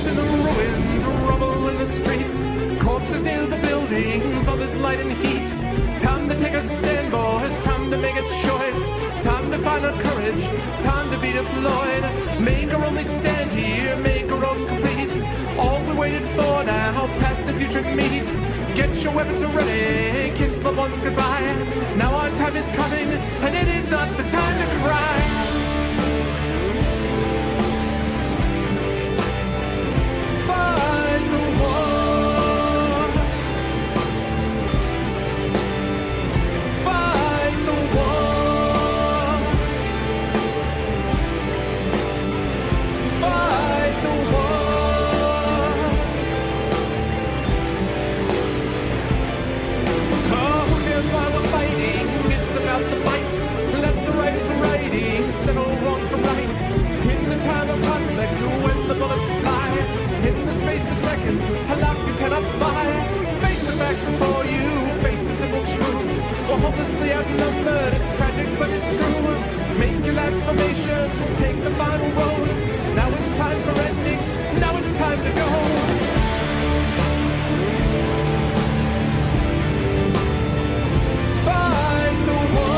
in the ruins, rubble in the streets, corpses near the buildings, all this light and heat. Time to take a stand, boys, time to make a choice, time to find our courage, time to be deployed. Make our only stand here, make our roads complete. All we waited for now, past the future meet. Get your weapons ready, kiss loved ones goodbye. Now our time is coming, and it is not the time to cry. Hopelessly outnumbered, it's tragic but it's true. Make your last formation, take the final road. Now it's time for endings, now it's time to go. Fight the war.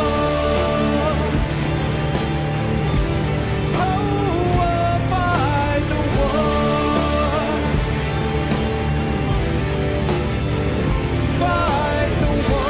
Oh, fight the war. Fight the war.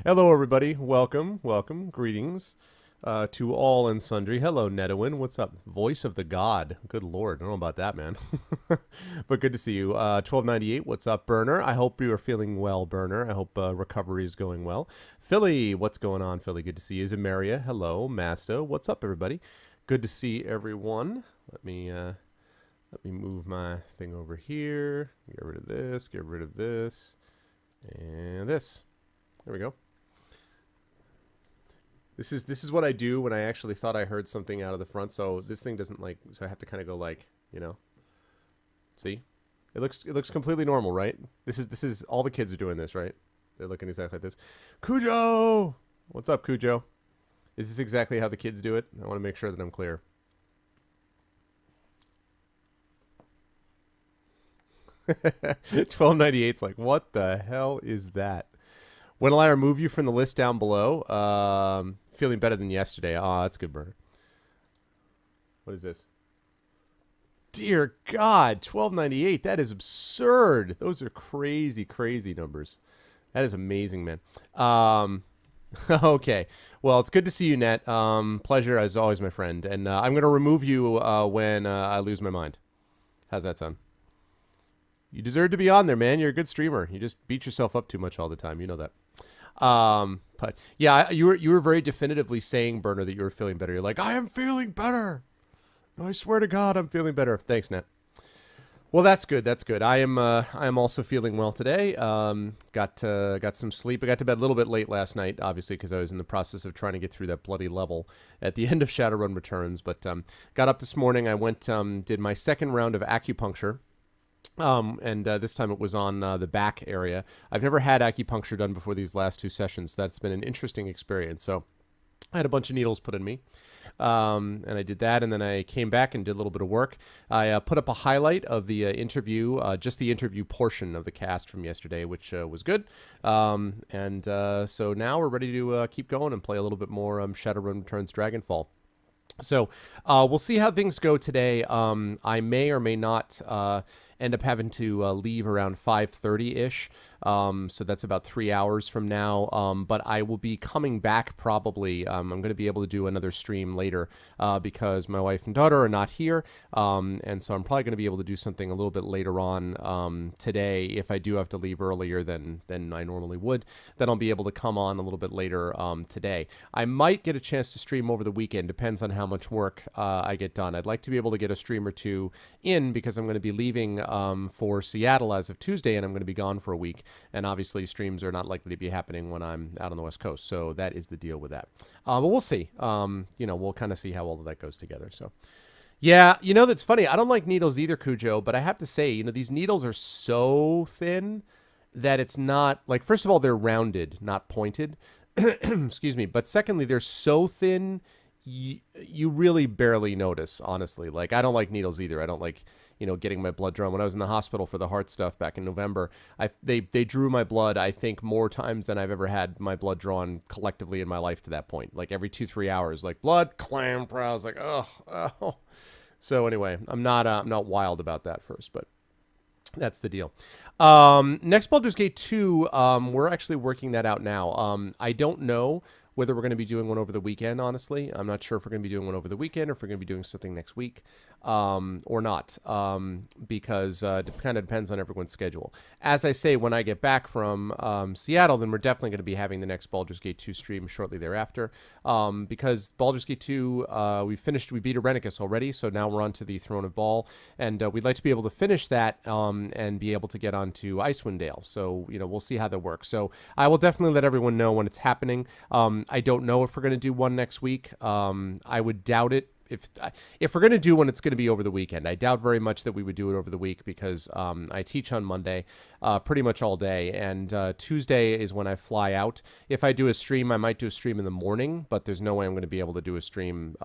Hello, everybody. Welcome, greetings to all and sundry. Hello, Netawin. What's up? Voice of the God. Good Lord. I don't know about that, man. But good to see you. 1298, what's up, Burner? I hope you are feeling well, Burner. I hope recovery is going well. Philly, what's going on, Philly? Good to see you. Zamaria, hello. Masto, what's up, everybody? Good to see everyone. Let me move my thing over here. Get rid of this, and this. There we go. This is what I do when I actually thought I heard something out of the front. So this thing doesn't so I have to kind of go see? It looks completely normal, right? This is all the kids are doing this, right? They're looking exactly like this. Cujo! What's up, Cujo? Is this exactly how the kids do it? I want to make sure that I'm clear. $12.98's like, what the hell is that? When will I remove you from the list down below? Feeling better than yesterday. Ah, that's good, Burner. What is this? Dear God, $12.98. That is absurd. Those are crazy, crazy numbers. That is amazing, man. Okay. Well, it's good to see you, Net. Pleasure as always, my friend. And I'm going to remove you when I lose my mind. How's that sound? You deserve to be on there, man. You're a good streamer. You just beat yourself up too much all the time. You know that. But yeah, you were very definitively saying, Burner, that you were feeling better. You're like, I am feeling better. No, I swear to God, I'm feeling better. Thanks, Nat. Well, that's good. That's good. I am also feeling well today. Got some sleep. I got to bed a little bit late last night, obviously, because I was in the process of trying to get through that bloody level at the end of Shadowrun Returns. But got up this morning. I went did my second round of acupuncture. And this time it was on the back area. I've never had acupuncture done before these last two sessions. That's been an interesting experience. So I had a bunch of needles put in me. And I did that, and then I came back and did a little bit of work. I put up a highlight of the interview, just the interview portion of the cast from yesterday, which was good. So now we're ready to keep going and play a little bit more Shadowrun Returns Dragonfall. So we'll see how things go today. I may or may not end up having to leave around 5:30-ish. So that's about 3 hours from now. But I will be coming back probably. I'm going to be able to do another stream later because my wife and daughter are not here. And so I'm probably going to be able to do something a little bit later on today. If I do have to leave earlier than I normally would, then I'll be able to come on a little bit later today. I might get a chance to stream over the weekend. Depends on how much work I get done. I'd like to be able to get a stream or two in because I'm going to be leaving for Seattle as of Tuesday, and I'm going to be gone for a week. And obviously, streams are not likely to be happening when I'm out on the West Coast. So that is the deal with that. But we'll see. We'll kind of see how all of that goes together. So, yeah, that's funny. I don't like needles either, Cujo. But I have to say, these needles are so thin that it's not like, first of all, they're rounded, not pointed. Excuse me. But secondly, they're so thin, you really barely notice, honestly. Like, I don't like needles either. I don't like, getting my blood drawn. When I was in the hospital for the heart stuff back in November, they drew my blood, I think, more times than I've ever had my blood drawn collectively in my life to that point. Like, every 2-3 hours, like, blood, clamp. I was like, oh. So anyway, I'm not wild about that first, but that's the deal. Next Baldur's Gate 2, we're actually working that out now. I don't know whether we're going to be doing one over the weekend, honestly. I'm not sure if we're going to be doing one over the weekend or if we're going to be doing something next week or not, because it kind of depends on everyone's schedule. As I say, when I get back from Seattle, then we're definitely going to be having the next Baldur's Gate 2 stream shortly thereafter, because Baldur's Gate 2, we beat Irenicus already, so now we're on to the Throne of Baal, and we'd like to be able to finish that and be able to get on to Icewind Dale. So, we'll see how that works. So I will definitely let everyone know when it's happening. I don't know if we're going to do one next week. I would doubt it. If we're going to do one, it's going to be over the weekend. I doubt very much that we would do it over the week because I teach on Monday pretty much all day, and Tuesday is when I fly out. If I do a stream, I might do a stream in the morning, but there's no way I'm going to be able to do a stream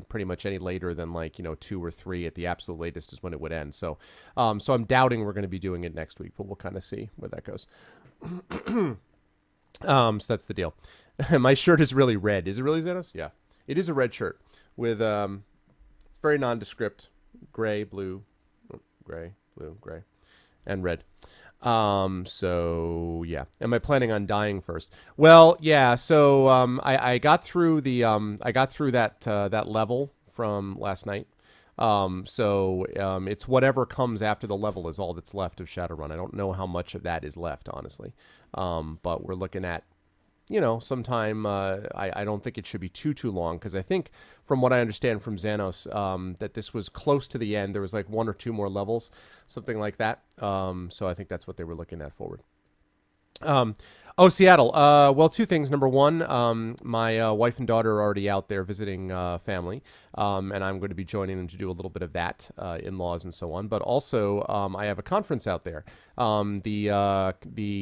pretty much any later than 2 or 3 at the absolute latest is when it would end. So I'm doubting we're going to be doing it next week, but we'll kind of see where that goes. So that's the deal. My shirt is really red. Is it really, Xenos? Yeah. It is a red shirt with, it's very nondescript. Gray, blue, and red. So yeah. Am I planning on dying first? Well, yeah. So, I got through that level from last night. It's whatever comes after the level is all that's left of Shadowrun. I don't know how much of that is left, honestly. But we're looking at, sometime, I don't think it should be too long, because I think from what I understand from Xanos, that this was close to the end. There was like 1 or 2 more levels, something like that. So I think that's what they were looking at forward. Seattle. Well, 2 things. Number 1, my wife and daughter are already out there visiting family, and I'm going to be joining them to do a little bit of that, in-laws and so on. But also, I have a conference out there. The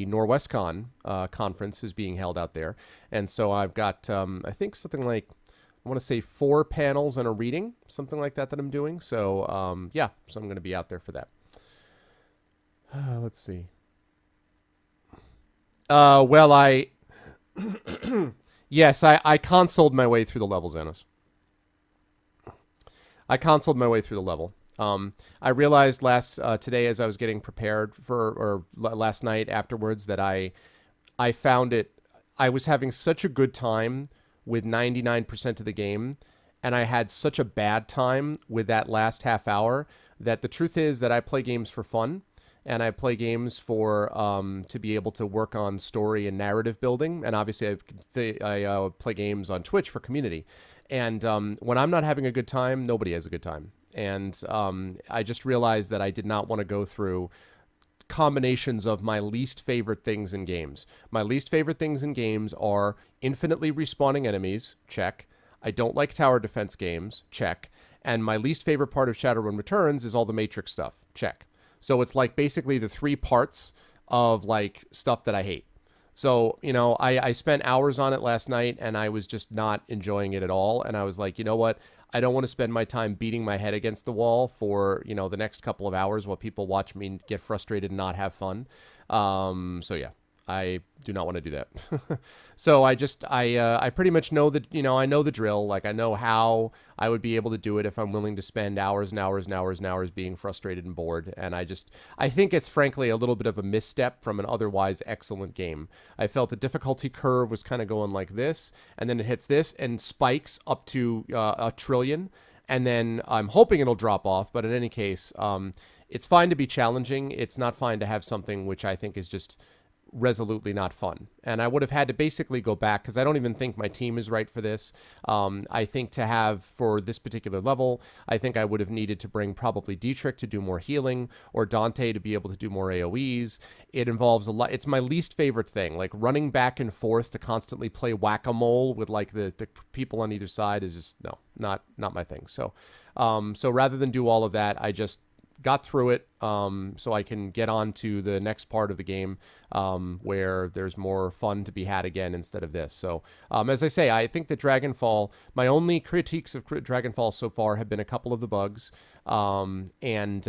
NorwestCon conference is being held out there, and so I've got I think something like, I want to say 4 panels and a reading, something like that I'm doing. So yeah, so I'm going to be out there for that. Let's see. Yes, I consoled my way through the level, Xanos. I consoled my way through the level. I realized today as I was getting prepared or last night afterwards that I found it, I was having such a good time with 99% of the game, and I had such a bad time with that last half hour, that the truth is that I play games for fun. and I play games for to be able to work on story and narrative building. And obviously, I play games on Twitch for community. And when I'm not having a good time, nobody has a good time. And I just realized that I did not want to go through combinations of my least favorite things in games. My least favorite things in games are infinitely respawning enemies, check. I don't like tower defense games, check. And my least favorite part of Shadowrun Returns is all the Matrix stuff, check. So it's like basically the 3 parts of like stuff that I hate. So, you know, I spent hours on it last night and I was just not enjoying it at all. And I was like, you know what? I don't want to spend my time beating my head against the wall for, you know, the next couple of hours while people watch me get frustrated and not have fun. So yeah, I do not want to do that. So I pretty much know that, you know, I know the drill. Like I know how I would be able to do it if I'm willing to spend hours and hours and hours and hours being frustrated and bored. And I think it's frankly a little bit of a misstep from an otherwise excellent game. I felt the difficulty curve was kind of going like this, and then it hits this and spikes up to 1,000,000,000. And then I'm hoping it'll drop off. But in any case, it's fine to be challenging. It's not fine to have something which I think is just resolutely not fun. And I would have had to basically go back because I don't even think my team is right for this. I think to have for this particular level, I think I would have needed to bring probably Dietrich to do more healing or Dante to be able to do more AoEs. It involves a lot. It's my least favorite thing. Like running back and forth to constantly play whack-a-mole with like the people on either side is just not my thing. So rather than do all of that, I just got through it so I can get on to the next part of the game where there's more fun to be had again instead of this. So as I say, I think that Dragonfall, my only critiques of Dragonfall so far have been a couple of the bugs and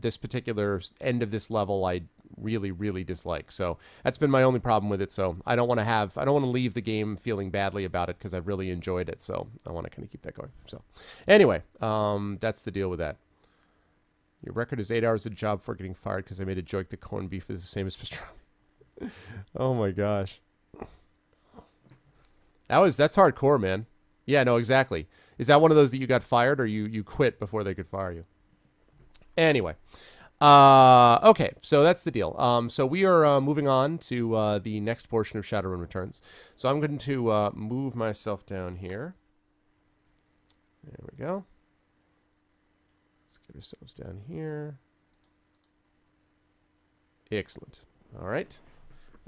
this particular end of this level I really dislike. So that's been my only problem with it. So I don't want to leave the game feeling badly about it because I've really enjoyed it. So I want to kind of keep that going. So anyway, that's the deal with that. Your record is 8 hours of job for getting fired because I made a joke that corned beef is the same as pastrami. Oh my gosh. That's hardcore, man. Yeah, no, exactly. Is that one of those that you got fired or you quit before they could fire you? Anyway. Okay, so that's the deal. So we are moving on to the next portion of Shadowrun Returns. So I'm going to move myself down here. There we go. Let's get ourselves down here. Excellent. All right.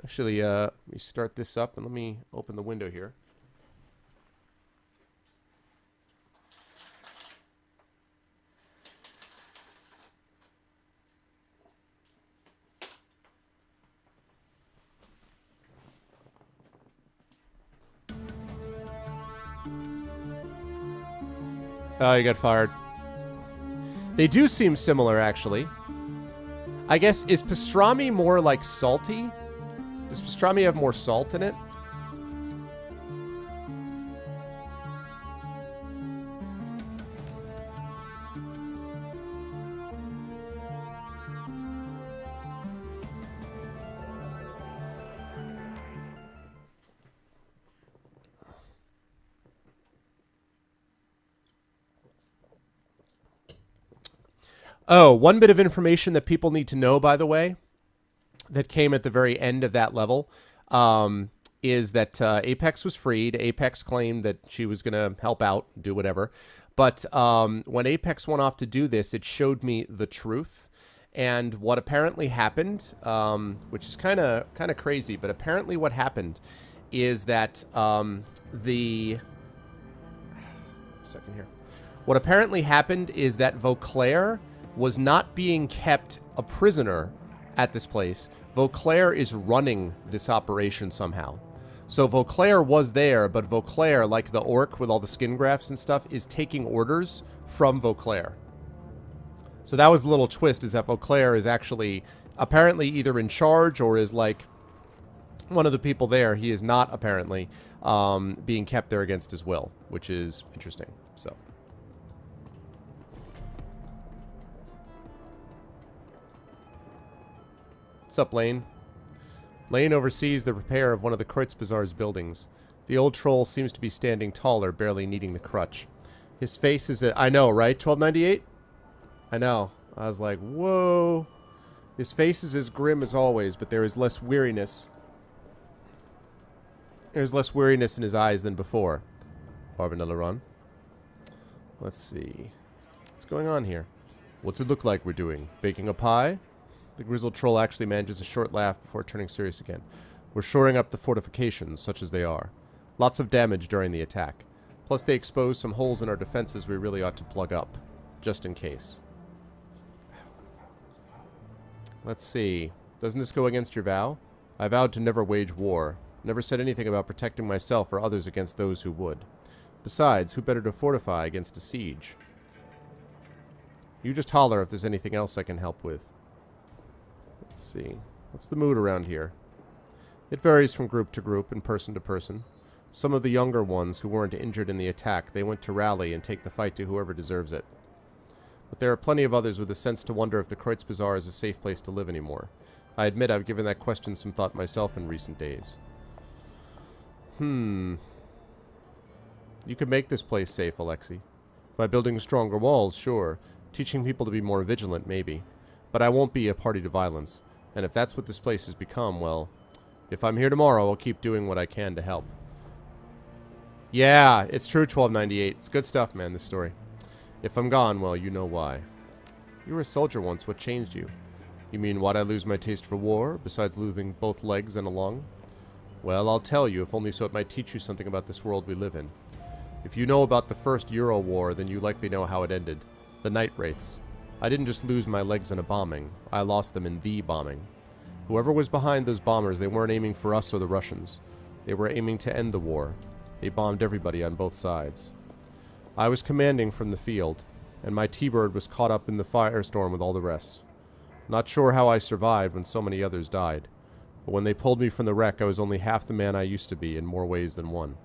Actually, let me start this up and let me open the window here. Oh, you got fired. They do seem similar, actually. I guess, is pastrami more like salty? Does pastrami have more salt in it? Oh, one bit of information that people need to know, by the way, that came at the very end of that level, is that Apex was freed. Apex claimed that she was going to help out, do whatever. But when Apex went off to do this, it showed me the truth. And what apparently happened, which is kind of crazy, but apparently what happened is that What apparently happened is that Vauclair was not being kept a prisoner at this place. Vauclair is running this operation somehow. So Vauclair was there, but Vauclair, like the orc with all the skin grafts and stuff, is taking orders from Vauclair. So that was the little twist, is that Vauclair is actually apparently either in charge or is like one of the people there. He is not apparently being kept there against his will, which is interesting. So. What's up, Lane? Lane oversees the repair of one of the Kreuzbazar's buildings. The old troll seems to be standing taller, barely needing the crutch. His face is I know, right? 1298? I know. I was like, whoa. His face is as grim as always, but there is less weariness. There's less weariness in his eyes than before. Arvanilla. Let's see. What's going on here? What's it look like we're doing? Baking a pie? The grizzled troll actually manages a short laugh before turning serious again. We're shoring up the fortifications, such as they are. Lots of damage during the attack. Plus they expose some holes in our defenses we really ought to plug up. Just in case. Let's see. Doesn't this go against your vow? I vowed to never wage war. Never said anything about protecting myself or others against those who would. Besides, who better to fortify against a siege? You just holler if there's anything else I can help with. Let's see. What's the mood around here? It varies from group to group and person to person. Some of the younger ones who weren't injured in the attack, they went to rally and take the fight to whoever deserves it. But there are plenty of others with a sense to wonder if the Kreutz Bazaar is a safe place to live anymore. I admit I've given that question some thought myself in recent days. You could make this place safe, Alexei. By building stronger walls, sure. Teaching people to be more vigilant, maybe. But I won't be a party to violence. And if that's what this place has become, well, if I'm here tomorrow, I'll keep doing what I can to help. Yeah, it's true, 1298. It's good stuff, man, this story. If I'm gone, well, you know why. You were a soldier once. What changed you? You mean, why'd I lose my taste for war, besides losing both legs and a lung? Well, I'll tell you, if only so it might teach you something about this world we live in. If you know about the first Euro War, then you likely know how it ended. The night wraiths. I didn't just lose my legs in a bombing. I lost them in the bombing. Whoever was behind those bombers, they weren't aiming for us or the Russians. They were aiming to end the war. They bombed everybody on both sides. I was commanding from the field, and my T-Bird was caught up in the firestorm with all the rest. Not sure how I survived when so many others died. But when they pulled me from the wreck, I was only half the man I used to be in more ways than one.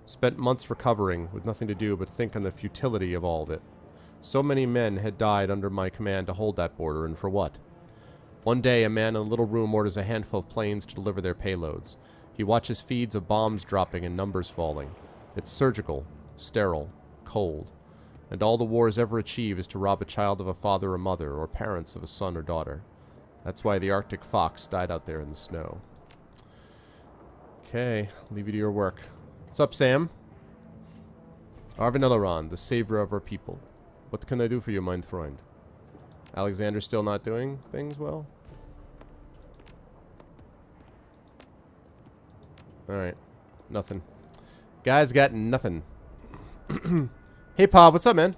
Spent months recovering, with nothing to do but think on the futility of all of it. So many men had died under my command to hold that border, and for what? One day, a man in a little room orders a handful of planes to deliver their payloads. He watches feeds of bombs dropping and numbers falling. It's surgical, sterile, cold. And all the wars ever achieve is to rob a child of a father or mother, or parents of a son or daughter. That's why the Arctic fox died out there in the snow. Okay, leave you to your work. What's up, Sam? Arvanilla, the savior of our people. What can I do for you, mein Freund? Alexander still not doing things well? Alright. Nothing. Guys got nothing. Hey, Pav, what's up, man?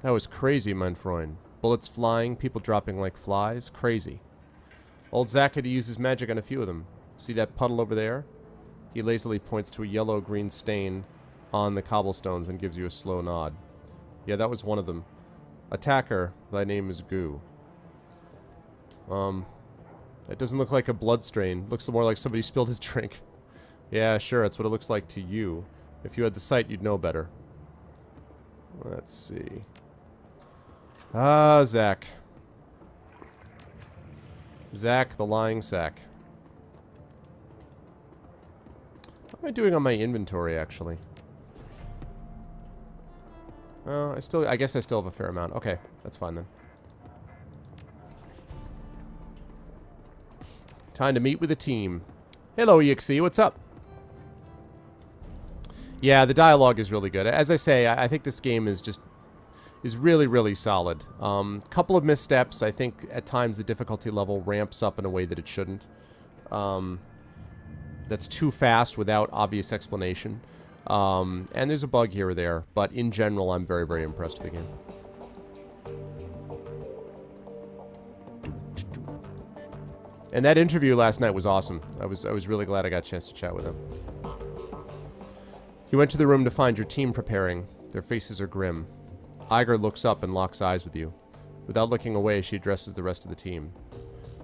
That was crazy, mein Freund. Bullets flying, people dropping like flies. Crazy. Old Zach had to use his magic on a few of them. See that puddle over there? He lazily points to a yellow-green stain on the cobblestones and gives you a slow nod. Yeah, that was one of them. Attacker, thy name is Goo. It doesn't look like a blood stain. Looks more like somebody spilled his drink. Yeah, sure, that's what it looks like to you. If you had the sight, you'd know better. Let's see. Ah, Zach. Zach, the lying sack. What am I doing on my inventory, actually? Oh, I guess I still have a fair amount. Okay, that's fine then. Time to meet with the team. Hello, EXE, what's up? Yeah, the dialogue is really good. As I say, I think this game is really, really solid. Couple of missteps. I think at times the difficulty level ramps up in a way that it shouldn't. That's too fast without obvious explanation. And there's a bug here or there, but in general, I'm very, very impressed with the game. And that interview last night was awesome. I was really glad I got a chance to chat with him. You went to the room to find your team preparing. Their faces are grim. Iger looks up and locks eyes with you. Without looking away, she addresses the rest of the team.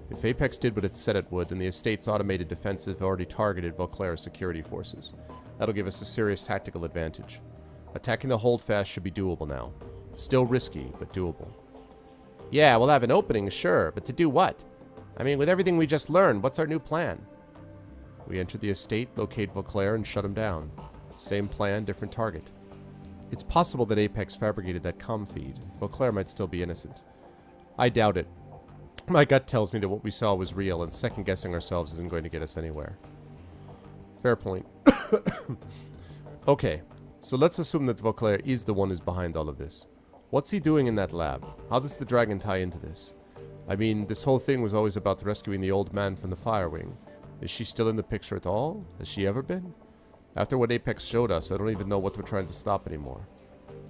If Apex did what it said it would, then the estate's automated defenses have already targeted Vauclair's security forces. That'll give us a serious tactical advantage. Attacking the holdfast should be doable now. Still risky, but doable. Yeah, we'll have an opening, sure, but to do what? I mean, with everything we just learned, what's our new plan? We enter the estate, locate Vauclair, and shut him down. Same plan, different target. It's possible that Apex fabricated that comm feed. Vauclair might still be innocent. I doubt it. My gut tells me that what we saw was real, and second-guessing ourselves isn't going to get us anywhere. Fair point. Okay, so let's assume that Vauclair is the one who's behind all of this. What's he doing in that lab? How does the dragon tie into this? I mean, this whole thing was always about rescuing the old man from the fire wing. Is she still in the picture at all? Has she ever been? After what Apex showed us, I don't even know what we're trying to stop anymore.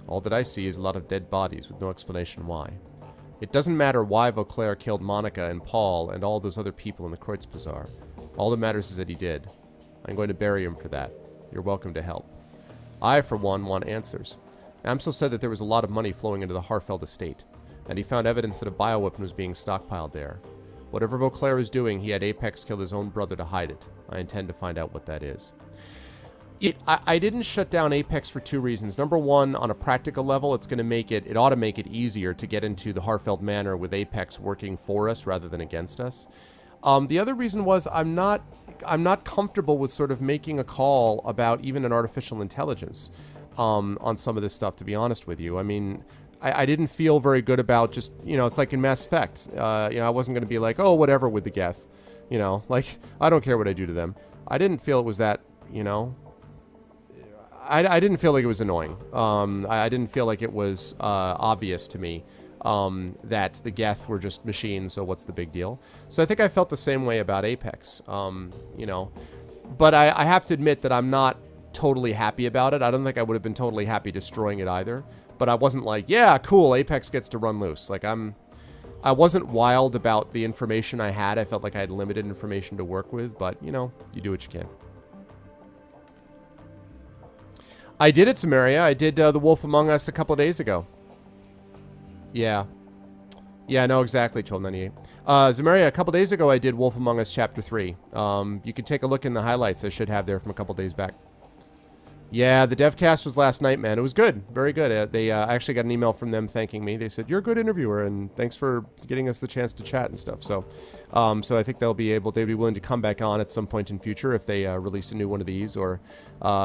All that I see is a lot of dead bodies with no explanation why. It doesn't matter why Vauclair killed Monica and Paul and all those other people in the Kreutz Bazaar. All that matters is that he did. I'm going to bury him for that. You're welcome to help. I, for one, want answers. Amsel said that there was a lot of money flowing into the Harfeld estate, and he found evidence that a bioweapon was being stockpiled there. Whatever Vauclair is doing, he had Apex kill his own brother to hide it. I intend to find out what that is. I didn't shut down Apex for two reasons. Number one, on a practical level, it ought to make it easier to get into the Harfeld Manor with Apex working for us rather than against us. The other reason was I'm not comfortable with sort of making a call about even an artificial intelligence on some of this stuff, to be honest with you. I mean, I didn't feel very good about just, it's like in Mass Effect. I wasn't going to be like, oh, whatever with the Geth. Like, I don't care what I do to them. I didn't feel it was that, I didn't feel like it was annoying. I didn't feel like it was obvious to me that the Geth were just machines, so what's the big deal? So I think I felt the same way about Apex, But I have to admit that I'm not totally happy about it. I don't think I would have been totally happy destroying it either. But I wasn't like, yeah, cool, Apex gets to run loose. Like, I wasn't wild about the information I had. I felt like I had limited information to work with, but, you do what you can. I did it, Samaria. I did The Wolf Among Us a couple of days ago. Yeah. Yeah, no, exactly, 1298. Zamaria, a couple days ago I did Wolf Among Us Chapter 3. You can take a look in the highlights I should have there from a couple days back. Yeah, the devcast was last night, man. It was good. Very good. They actually got an email from them thanking me. They said, you're a good interviewer, and thanks for getting us the chance to chat and stuff. So so I think they'd be willing to come back on at some point in future if they release a new one of these or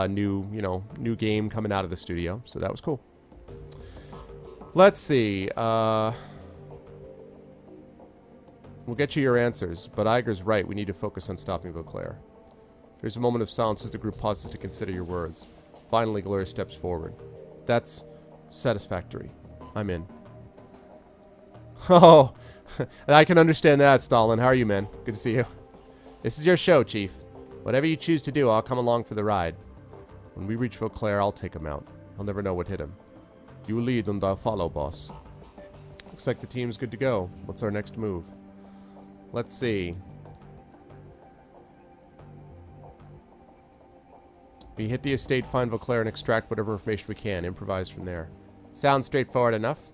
new game coming out of the studio. So that was cool. Let's see. We'll get you your answers, but Iger's right. We need to focus on stopping Vauclair. There's a moment of silence as the group pauses to consider your words. Finally, Gloria steps forward. That's satisfactory. I'm in. Oh, I can understand that, Stalin. How are you, man? Good to see you. This is your show, Chief. Whatever you choose to do, I'll come along for the ride. When we reach Vauclair, I'll take him out. He'll never know what hit him. You lead and I'll follow, boss. Looks like the team's good to go. What's our next move? Let's see. We hit the estate, find Vauclair, and extract whatever information we can. Improvise from there. Sounds straightforward enough.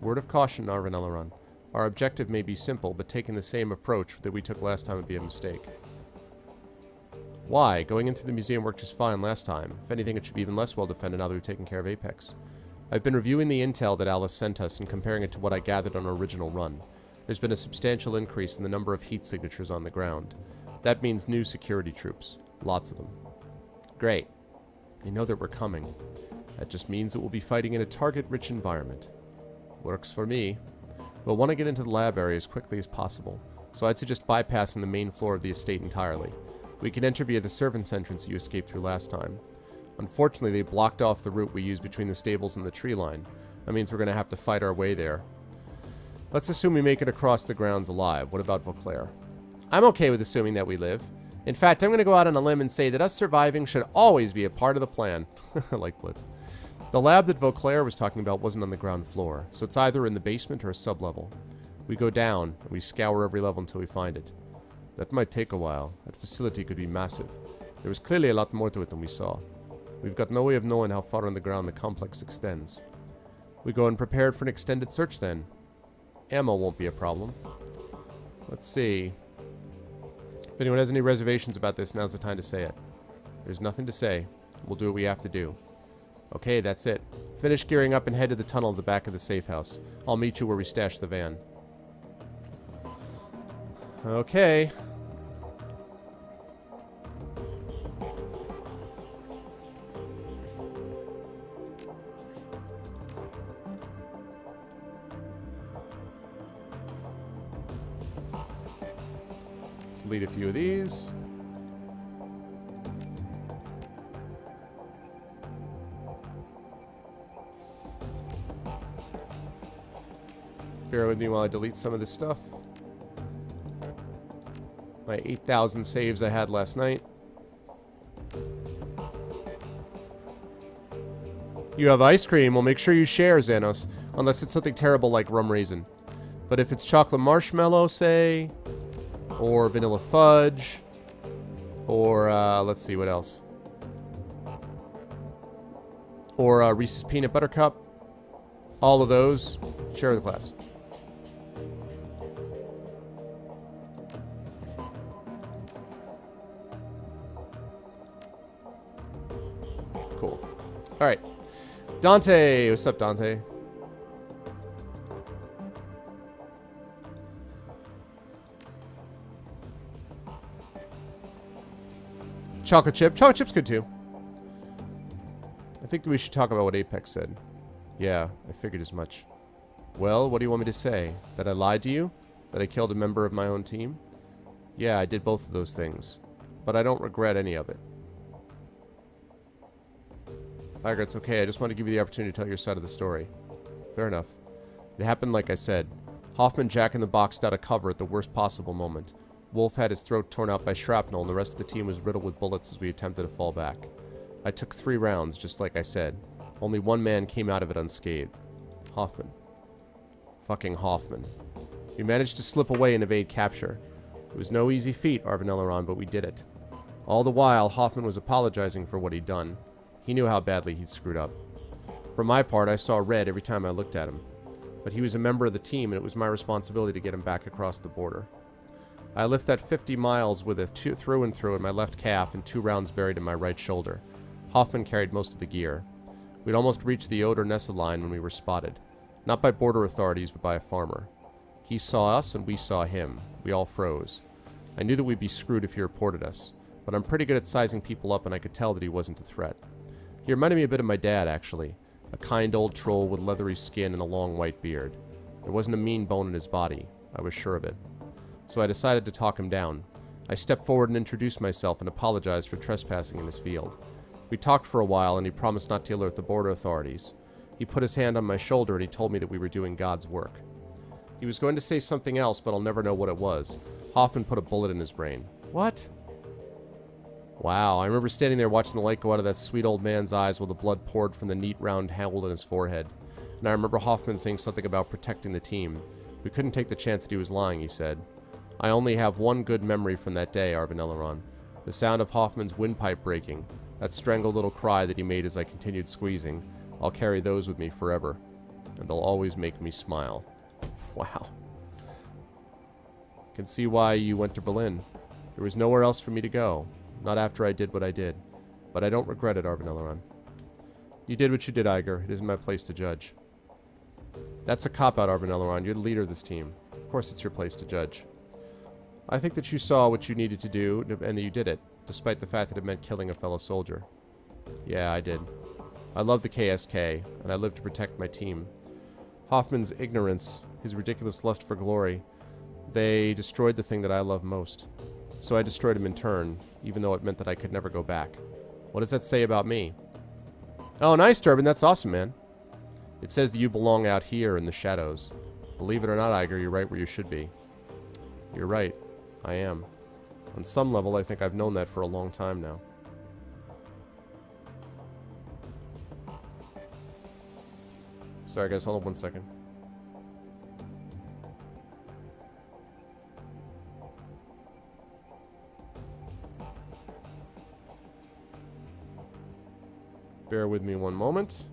Word of caution, Arvin Elleron. Our objective may be simple, but taking the same approach that we took last time would be a mistake. Why? Going into the museum worked just fine last time. If anything, it should be even less well defended now that we've taken care of Apex. I've been reviewing the intel that Alice sent us and comparing it to what I gathered on our original run. There's been a substantial increase in the number of heat signatures on the ground. That means new security troops. Lots of them. Great. They know that we're coming. That just means that we'll be fighting in a target-rich environment. Works for me. We'll want to get into the lab area as quickly as possible, so I'd suggest bypassing the main floor of the estate entirely. We can enter via the servants' entrance you escaped through last time. Unfortunately, they blocked off the route we used between the stables and the tree line. That means we're going to have to fight our way there. Let's assume we make it across the grounds alive. What about Vauclair? I'm okay with assuming that we live. In fact, I'm going to go out on a limb and say that us surviving should always be a part of the plan. I like Blitz. The lab that Vauclair was talking about wasn't on the ground floor, so it's either in the basement or a sub-level. We go down, and we scour every level until we find it. That might take a while. That facility could be massive. There was clearly a lot more to it than we saw. We've got no way of knowing how far underground the complex extends. We go unprepared for an extended search then. Ammo won't be a problem. Let's see. If anyone has any reservations about this, now's the time to say it. There's nothing to say. We'll do what we have to do. Okay, that's it. Finish gearing up and head to the tunnel at the back of the safe house. I'll meet you where we stash the van. Okay. delete a few of these. Bear with me while I delete some of this stuff. My 8,000 saves I had last night. You have ice cream. Well, make sure you share, Xanos. Unless it's something terrible like rum raisin. But if it's chocolate marshmallow, say, or vanilla fudge, or, let's see, what else? Or Reese's Peanut Butter Cup. All of those, share with the class. Cool. All right. Dante. What's up, Dante? Chocolate chip. Chocolate chip's good, too. I think that we should talk about what Apex said. Yeah, I figured as much. Well, what do you want me to say? That I lied to you? That I killed a member of my own team? Yeah, I did both of those things. But I don't regret any of it. Tiger, it's okay. I just want to give you the opportunity to tell your side of the story. Fair enough. It happened like I said. Hoffman jack-in-the-boxed out of cover at the worst possible moment. Wolf had his throat torn out by shrapnel, and the rest of the team was riddled with bullets as we attempted to fall back. I took 3 rounds, just like I said. Only one man came out of it unscathed. Hoffman. Fucking Hoffman. We managed to slip away and evade capture. It was no easy feat, Arvanelleron, but we did it. All the while, Hoffman was apologizing for what he'd done. He knew how badly he'd screwed up. For my part, I saw red every time I looked at him. But he was a member of the team, and it was my responsibility to get him back across the border. I left that 50 miles with a through and through in my left calf and 2 rounds buried in my right shoulder. Hoffman carried most of the gear. We'd almost reached the Oder-Nessa line when we were spotted. Not by border authorities, but by a farmer. He saw us, and we saw him. We all froze. I knew that we'd be screwed if he reported us, but I'm pretty good at sizing people up, and I could tell that he wasn't a threat. He reminded me a bit of my dad, actually. A kind old troll with leathery skin and a long white beard. There wasn't a mean bone in his body. I was sure of it. So I decided to talk him down. I stepped forward and introduced myself and apologized for trespassing in his field. We talked for a while, and he promised not to alert the border authorities. He put his hand on my shoulder, and he told me that we were doing God's work. He was going to say something else, but I'll never know what it was. Hoffman put a bullet in his brain. What? Wow, I remember standing there watching the light go out of that sweet old man's eyes while the blood poured from the neat round hole in his forehead. And I remember Hoffman saying something about protecting the team. We couldn't take the chance that he was lying, he said. I only have one good memory from that day, Arvanelleron. The sound of Hoffman's windpipe breaking. That strangled little cry that he made as I continued squeezing. I'll carry those with me forever. And they'll always make me smile. Wow. Can see why you went to Berlin. There was nowhere else for me to go. Not after I did what I did. But I don't regret it, Arvanelleron. You did what you did, Iger. It isn't my place to judge. That's a cop-out, Arvanelleron. You're the leader of this team. Of course it's your place to judge. I think that you saw what you needed to do, and that you did it, despite the fact that it meant killing a fellow soldier. Yeah, I did. I love the KSK, and I live to protect my team. Hoffman's ignorance, his ridiculous lust for glory, they destroyed the thing that I love most. So I destroyed him in turn, even though it meant that I could never go back. What does that say about me? Oh, nice, Turbin. That's awesome, man. It says that you belong out here in the shadows. Believe it or not, Iger, you're right where you should be. You're right. I am. On some level, I think I've known that for a long time now. Sorry, guys. Hold on 1 second. Bear with me 1 moment.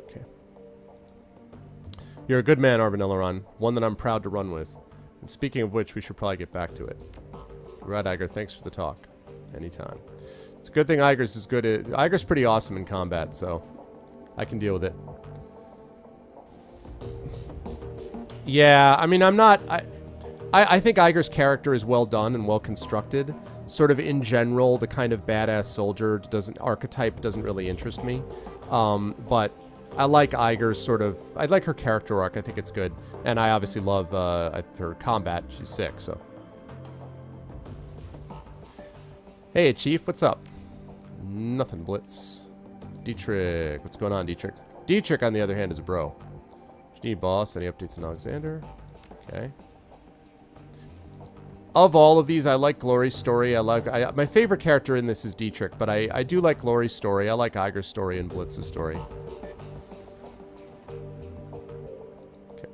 Okay. You're a good man, Arvanelleron. One that I'm proud to run with. And speaking of which, we should probably get back to it. Right, Iger, thanks for the talk. Anytime. It's a good thing Iger's is good at... Iger's pretty awesome in combat, so... I can deal with it. Yeah, I mean, I'm not... I think Iger's character is well done and well constructed. Sort of in general, the kind of badass soldier archetype doesn't really interest me. But I like Iger's sort of... I like her character arc. I think it's good. And I obviously love her combat. She's sick, so... Hey, Chief. What's up? Nothing, Blitz. Dietrich. What's going on, Dietrich? Dietrich, on the other hand, is a bro. Need boss. Any updates on Alexander? Okay. Of all of these, I like Glory's story. My favorite character in this is Dietrich, but I do like Glory's story. I like Iger's story and Blitz's story. Okay.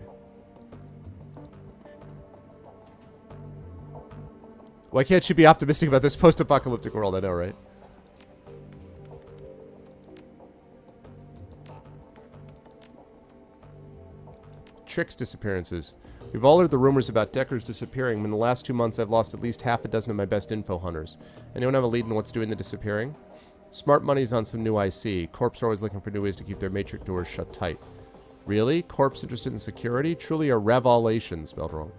Why can't you be optimistic about this post-apocalyptic world? I know, right? Trick's disappearances. We've all heard the rumors about Decker's disappearing. In the last 2 months, I've lost at least half a dozen of my best info hunters. Anyone have a lead in what's doing the disappearing? Smart money's on some new IC. Corps are always looking for new ways to keep their matrix doors shut tight. Really? Corps interested in security? Truly a revelation, spelled wrong.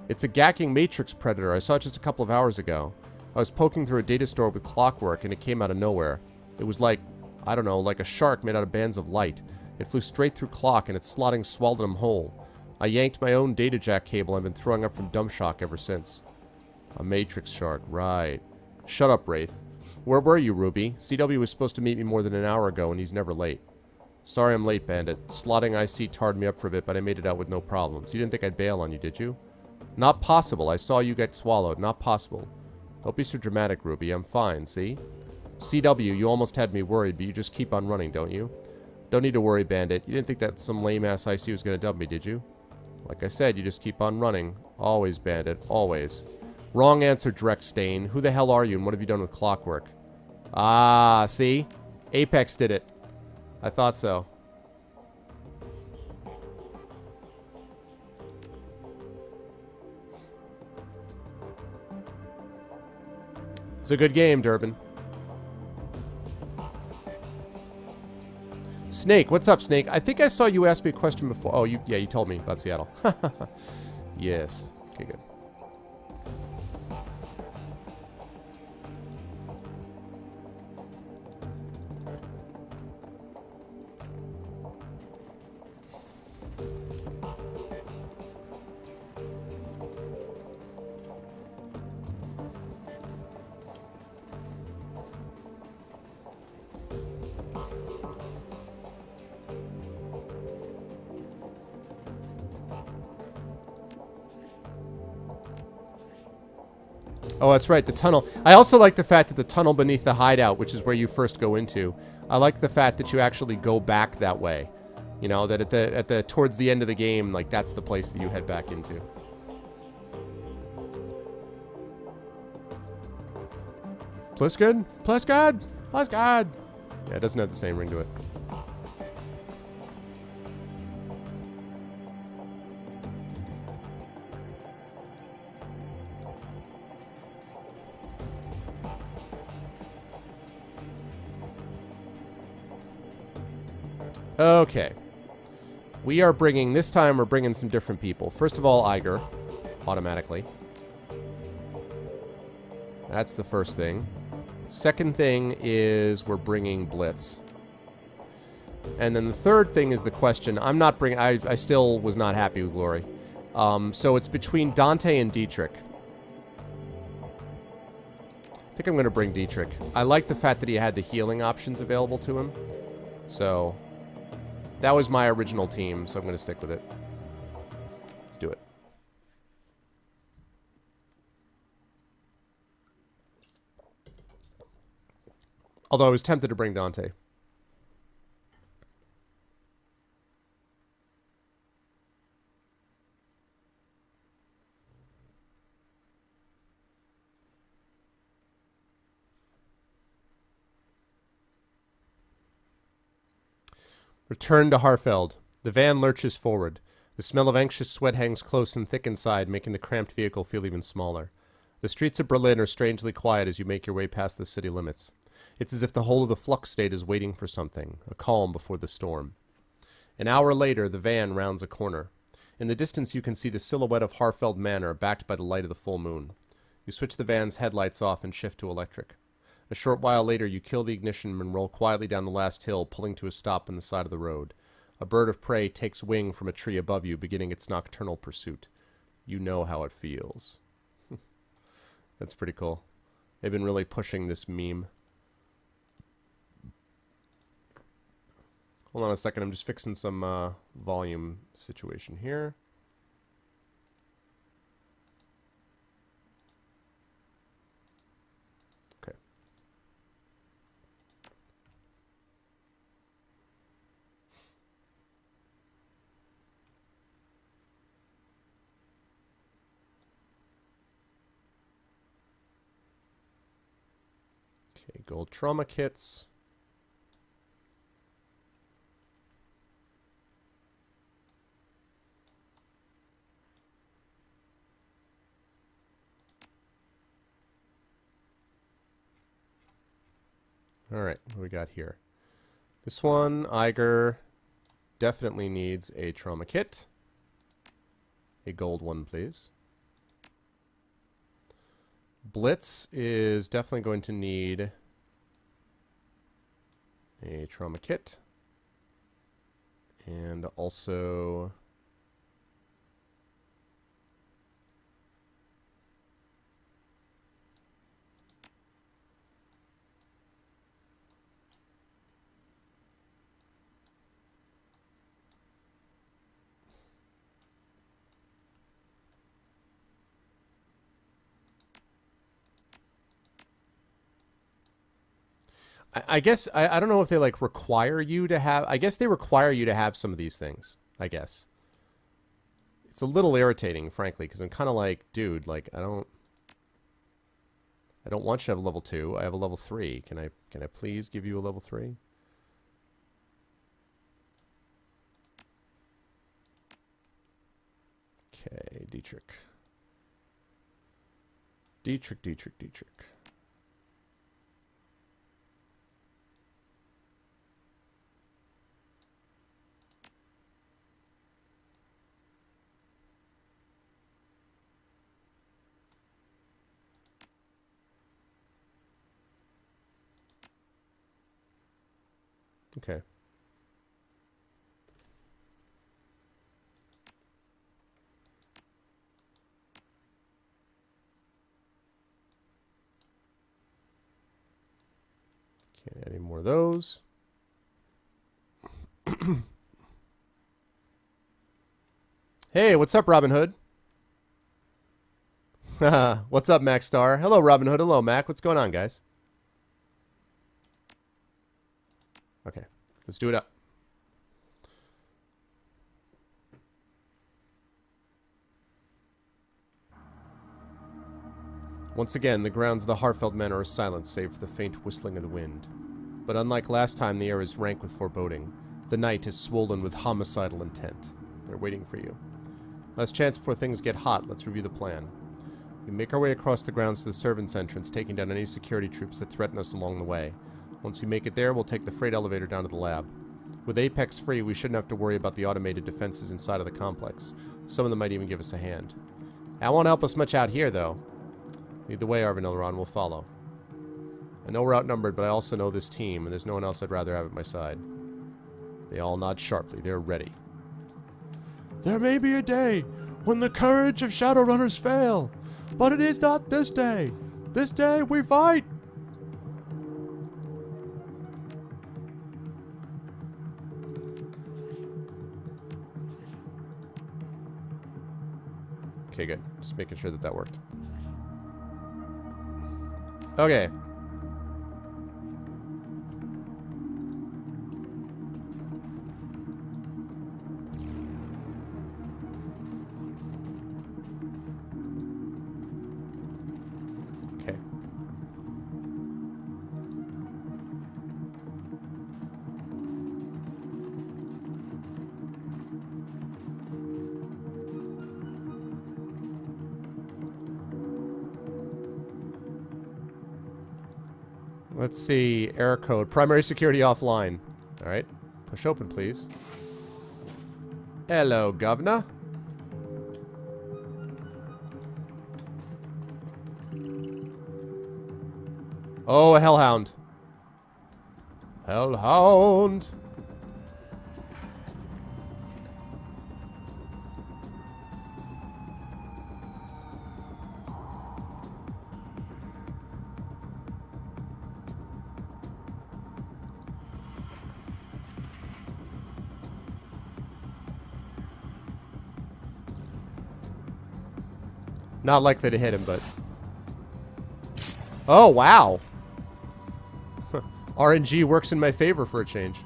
It's a gacking matrix predator. I saw it just a couple of hours ago. I was poking through a data store with clockwork and it came out of nowhere. It was like, I don't know, like a shark made out of bands of light. It flew straight through clock and its slotting swallowed him whole. I yanked my own data jack cable and I've been throwing up from dumb shock ever since. A matrix shark, right. Shut up, Wraith. Where were you, Ruby? CW was supposed to meet me more than an hour ago and he's never late. Sorry I'm late, Bandit. Slotting IC tarred me up for a bit, but I made it out with no problems. You didn't think I'd bail on you, did you? Not possible. I saw you get swallowed. Not possible. Don't be so dramatic, Ruby. I'm fine, see? CW, you almost had me worried, but you just keep on running, don't you? Don't need to worry, Bandit. You didn't think that some lame-ass IC was going to dub me, did you? Like I said, you just keep on running. Always, Bandit. Always. Wrong answer, Dreckstain. Who the hell are you and what have you done with clockwork? Ah, see? Apex did it. I thought so. It's a good game, Durbin. Snake, what's up, Snake? I think I saw you ask me a question before. Oh, you told me about Seattle. Yes. Okay, good. Oh, that's right, the tunnel. I also like the fact that the tunnel beneath the hideout, which is where you first go into, I like the fact that you actually go back that way. You know, that at the towards the end of the game, like that's the place that you head back into. Plus good? Plus good? Plus good! Yeah, it doesn't have the same ring to it. Okay. We are bringing, this time we're bringing some different people. First of all, Iger, automatically. That's the first thing. Second thing is we're bringing Blitz. And then the third thing is the question. I'm not bringing, I still was not happy with Glory. So it's between Dante and Dietrich. I think I'm going to bring Dietrich. I like the fact that he had the healing options available to him. So that was my original team, so I'm going to stick with it. Let's do it. Although I was tempted to bring Dante. Return to Harfeld. The van lurches forward. The smell of anxious sweat hangs close and thick inside, making the cramped vehicle feel even smaller. The streets of Berlin are strangely quiet as you make your way past the city limits. It's as if the whole of the flux state is waiting for something, a calm before the storm. An hour later, the van rounds a corner. In the distance, you can see the silhouette of Harfeld Manor, backed by the light of the full moon. You switch the van's headlights off and shift to electric. A short while later, you kill the ignition and roll quietly down the last hill, pulling to a stop on the side of the road. A bird of prey takes wing from a tree above you, beginning its nocturnal pursuit. You know how it feels. That's pretty cool. They've been really pushing this meme. Hold on a second, I'm just fixing some volume situation here. Okay. Okay, gold trauma kits. Alright, what do we got here? This one, Iger, definitely needs a trauma kit. A gold one, please. Blitz is definitely going to need a trauma kit. And also... I guess, I don't know if they, like, require you to have... I guess they require you to have some of these things, I guess. It's a little irritating, frankly, because I'm kind of like, dude, like, I don't want you to have a level 2. I have a level 3. Can I please give you a level 3? Okay, Dietrich. Dietrich. Okay. Can't add any more of those. Hey, what's up, Robin Hood? What's up, Mac Star? Hello, Robin Hood. Hello, Mac. What's going on, guys? Okay, let's do it up. Once again, the grounds of the Harfeld Manor are silent, save for the faint whistling of the wind. But unlike last time, the air is rank with foreboding. The night is swollen with homicidal intent. They're waiting for you. Last chance before things get hot, let's review the plan. We make our way across the grounds to the servants' entrance, taking down any security troops that threaten us along the way. Once we make it there, we'll take the freight elevator down to the lab. With Apex free, we shouldn't have to worry about the automated defenses inside of the complex. Some of them might even give us a hand. That won't help us much out here, though. Lead the way, Arvin Elron. We'll follow. I know we're outnumbered, but I also know this team, and there's no one else I'd rather have at my side. They all nod sharply. They're ready. There may be a day when the courage of Shadowrunners fail, but it is not this day. This day we fight! Okay, good. Just making sure that that worked. Okay. Okay. Let's see. Error code. Primary security offline. Alright. Push open, please. Hello, Governor. Oh, a hellhound. Hellhound. Not likely to hit him, but... Oh, wow. RNG works in my favor for a change.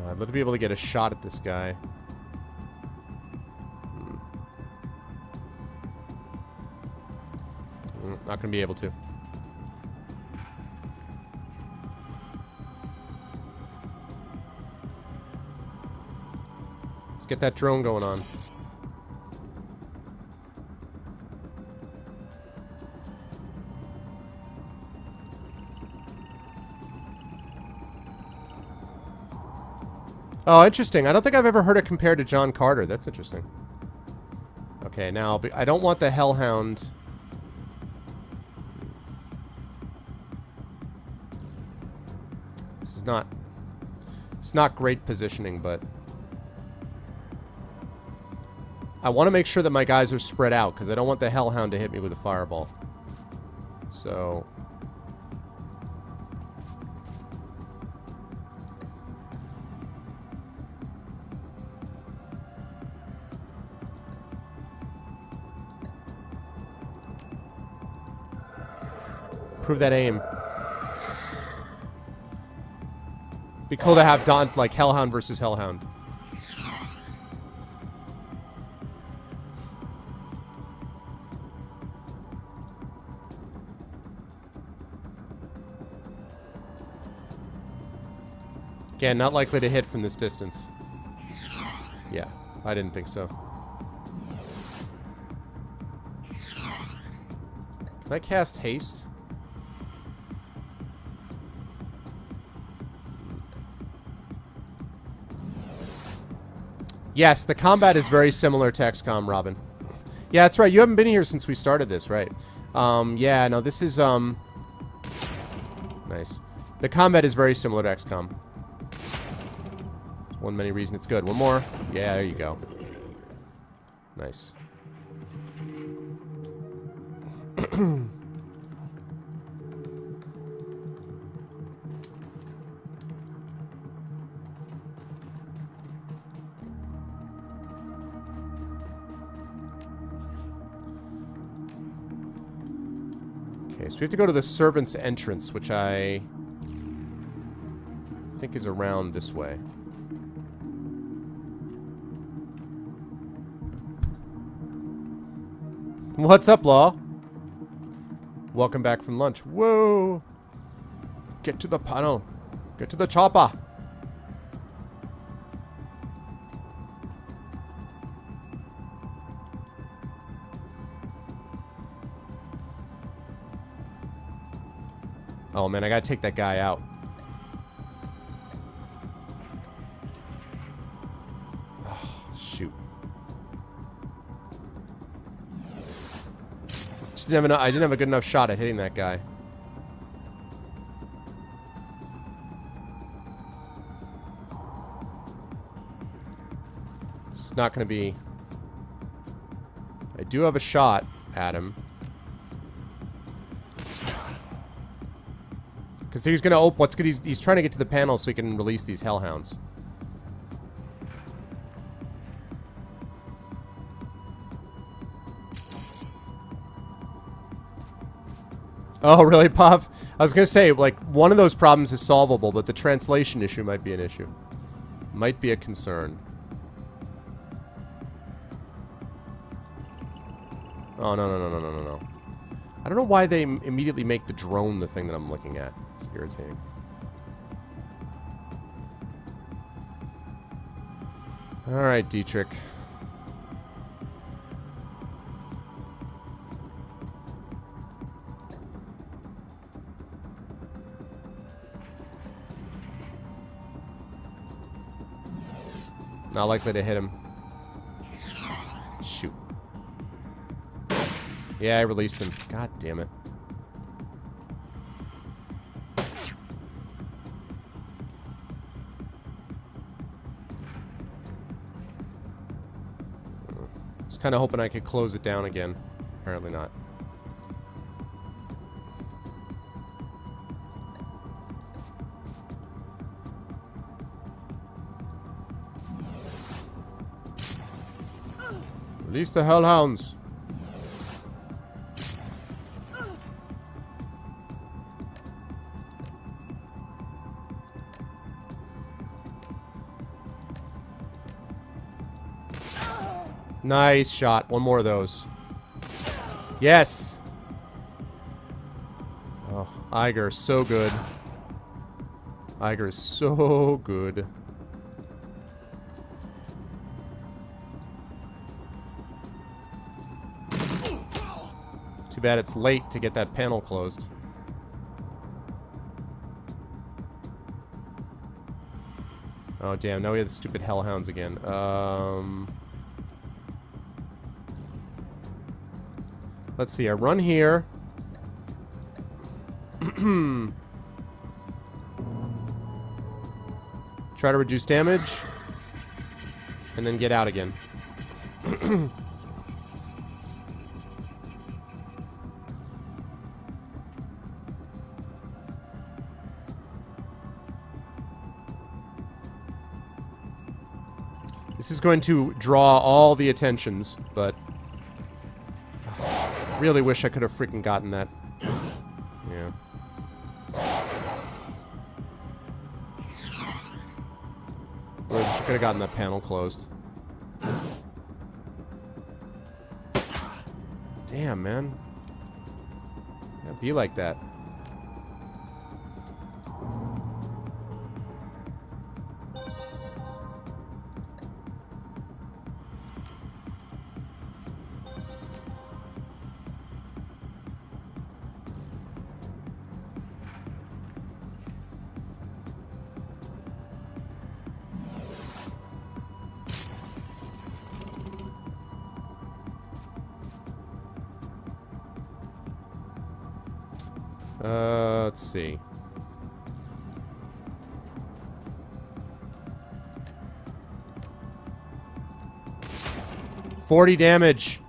I'd love to be able to get a shot at this guy. Not going to be able to. Let's get that drone going on. Oh, interesting. I don't think I've ever heard it compared to John Carter. That's interesting. Okay, now, I don't want the Hellhound. This is not... It's not great positioning, but... I want to make sure that my guys are spread out, because I don't want the Hellhound to hit me with a fireball. So... Prove that aim. Be cool to have Don, like, Hellhound versus Hellhound. Again, not likely to hit from this distance. Yeah, I didn't think so. Can I cast haste? Yes, the combat is very similar to XCOM, Robin. Yeah, that's right. You haven't been here since we started this, right? Yeah, no, this is, nice. The combat is very similar to XCOM. One many reason it's good. One more. Yeah, there you go. Nice. Okay, so we have to go to the servant's entrance, which I think is around this way. What's up, Law? Welcome back from lunch. Whoa! Get to the panel. Get to the chopper. Oh man, I gotta take that guy out. Oh, shoot. I didn't have a good enough shot at hitting that guy. It's not gonna be... I do have a shot at him. Because he's gonna open. What's good? He's trying to get to the panel so he can release these hellhounds. Oh, really, Puff? I was gonna say, like, one of those problems is solvable, but the translation issue might be an issue. Might be a concern. Oh, no. I don't know why they immediately make the drone the thing that I'm looking at. It's irritating. Alright, Dietrich. Not likely to hit him. Shoot. Yeah, I released him. God damn it. I was kind of hoping I could close it down again. Apparently not. Release the hellhounds. Nice shot. One more of those. Yes. Oh, Iger, so good. Iger is so good. Too bad it's late to get that panel closed. Oh, damn. Now we have the stupid hellhounds again. Let's see. I run here. Try to reduce damage. And then get out again. This is going to draw all the attentions, but really wish I could have freaking gotten that. Yeah. Really wish I could have gotten that panel closed. Damn, man. Gotta be like that. Let's see. $40 damage.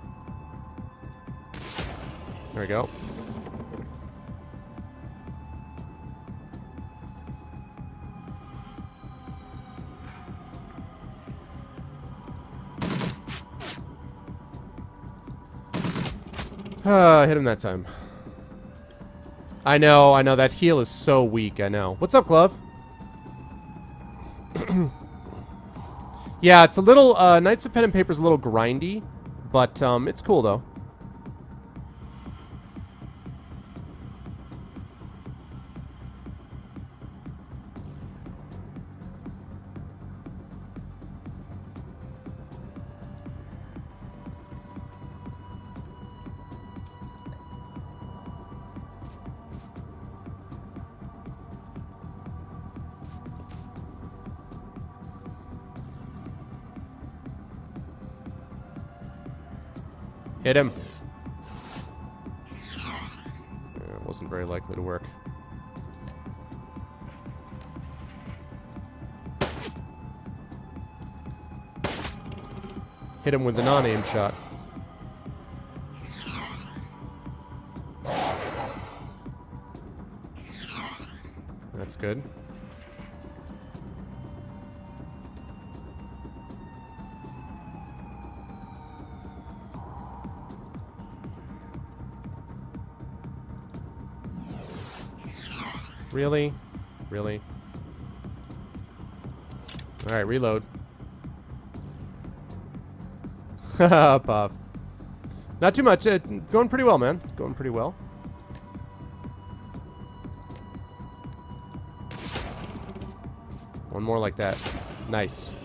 There we go. Hit him that time. I know, that heal is so weak, I know. What's up, Glove? Yeah, it's a little, Knights of Pen and Paper's a little grindy, but, it's cool, though. Hit him. Yeah, it wasn't very likely to work. Hit him with the non-aim shot. That's good. Really? Really? Alright, reload. Haha, Puff. Not too much. Going pretty well, man. Going pretty well. One more like that. Nice.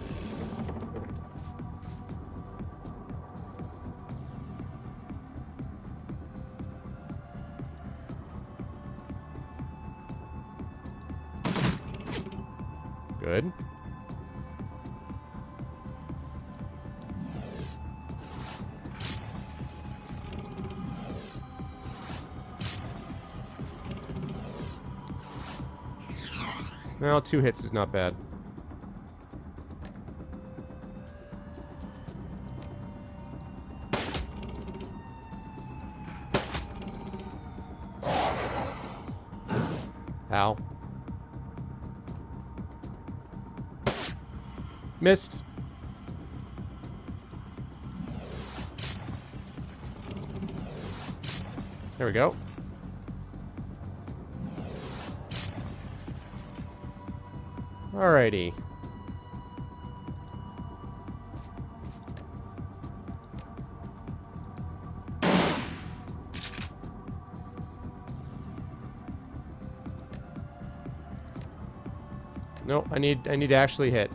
Good. Well, 2 hits is not bad. Ow. Missed. There we go. Alrighty. No, I need to actually hit.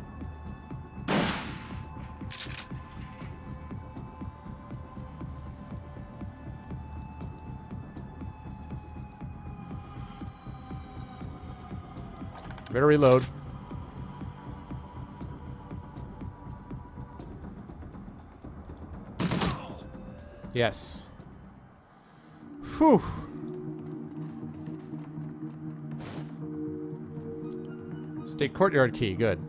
Better reload. Yes. Whew. State courtyard key, good.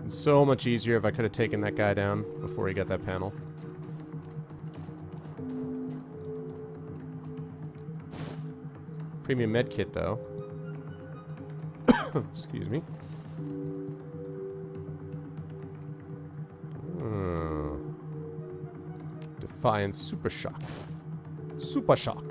It's so much easier if I could have taken that guy down before he got that panel. Premium med kit, though. Excuse me. Defiant Super Shock. Super Shock.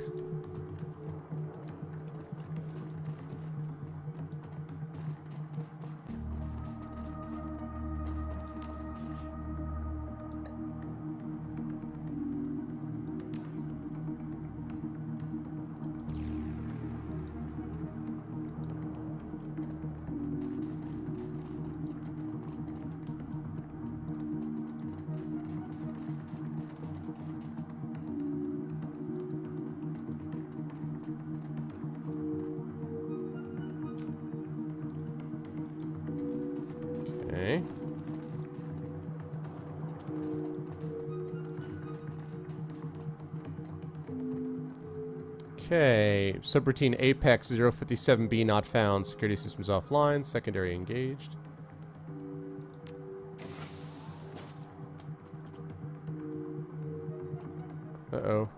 Okay. Okay. Subroutine Apex 057B not found. Security systems offline. Secondary engaged. Uh-oh.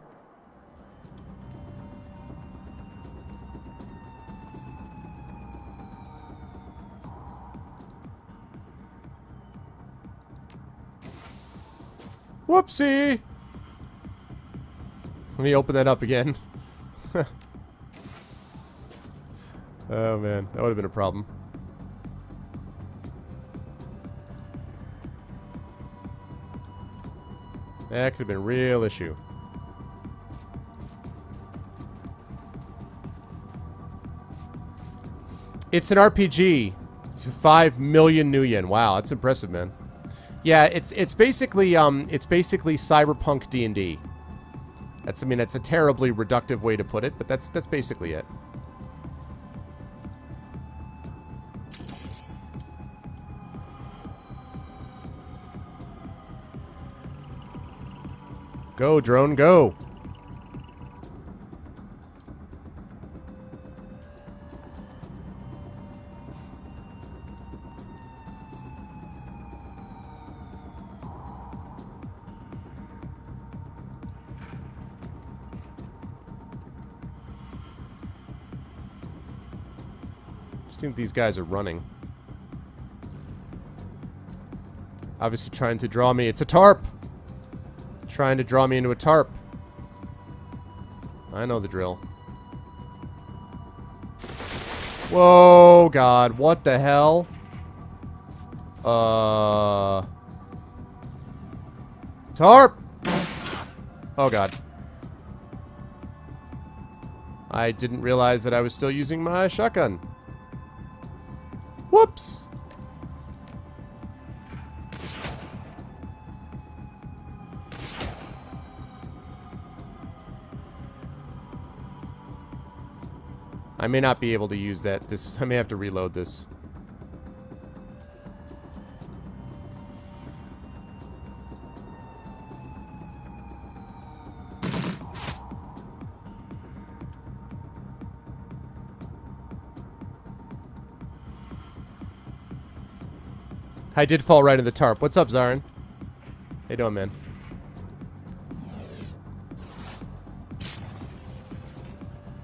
Whoopsie! Let me open that up again. Oh man, that would have been a problem. That could have been a real issue. It's an RPG. 5 million new yen. Wow, that's impressive, man. Yeah, it's basically cyberpunk D&D. That's that's a terribly reductive way to put it, but that's basically it. Go, drone, go. I think these guys are running. Obviously trying to draw me. It's a tarp! Trying to draw me into a tarp. I know the drill. Whoa, God. What the hell? Tarp! Oh, God. I didn't realize that I was still using my shotgun. Whoops! I may not be able to use that. I may have to reload this. I did fall right in the tarp. What's up, Zarin? How you doing, man?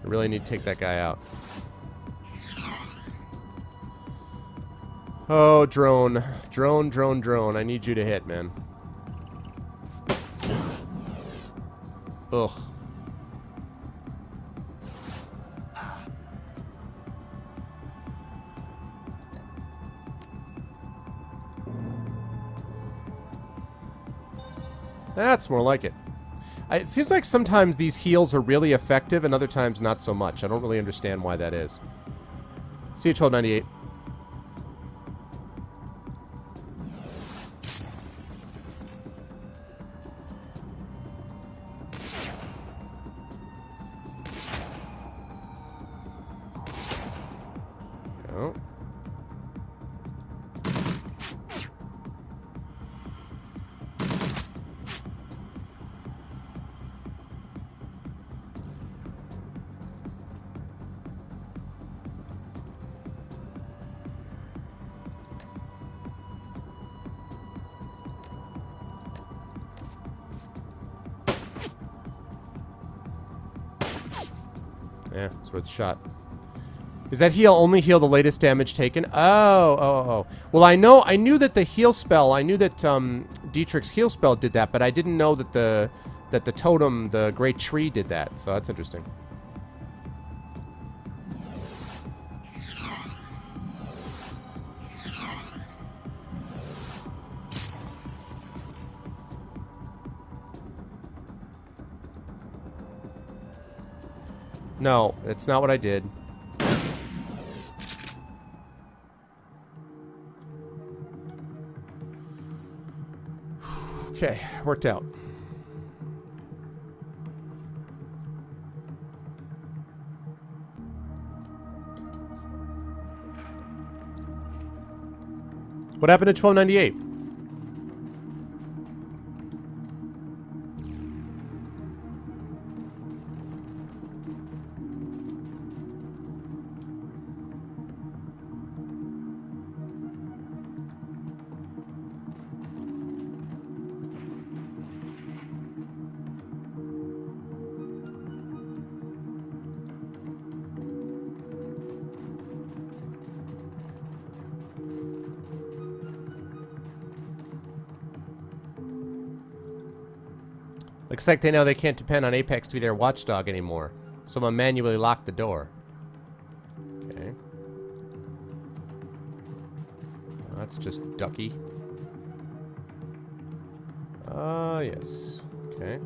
I really need to take that guy out. Oh, drone. Drone, drone, drone. I need you to hit, man. Ugh. That's more like it. It seems like sometimes these heals are really effective and other times not so much. I don't really understand why that is. See you, 1298. Oh. Yeah, it's worth a shot. Does that heal only heal the latest damage taken? Oh. Well, I knew that the heal spell, I knew that Dietrich's heal spell did that, but I didn't know that the totem, the great tree, did that. So that's interesting. No, it's not what I did. Okay, worked out. What happened to 1298? Looks like they know they can't depend on Apex to be their watchdog anymore. Someone manually locked the door. Okay. That's just ducky. Yes. Okay.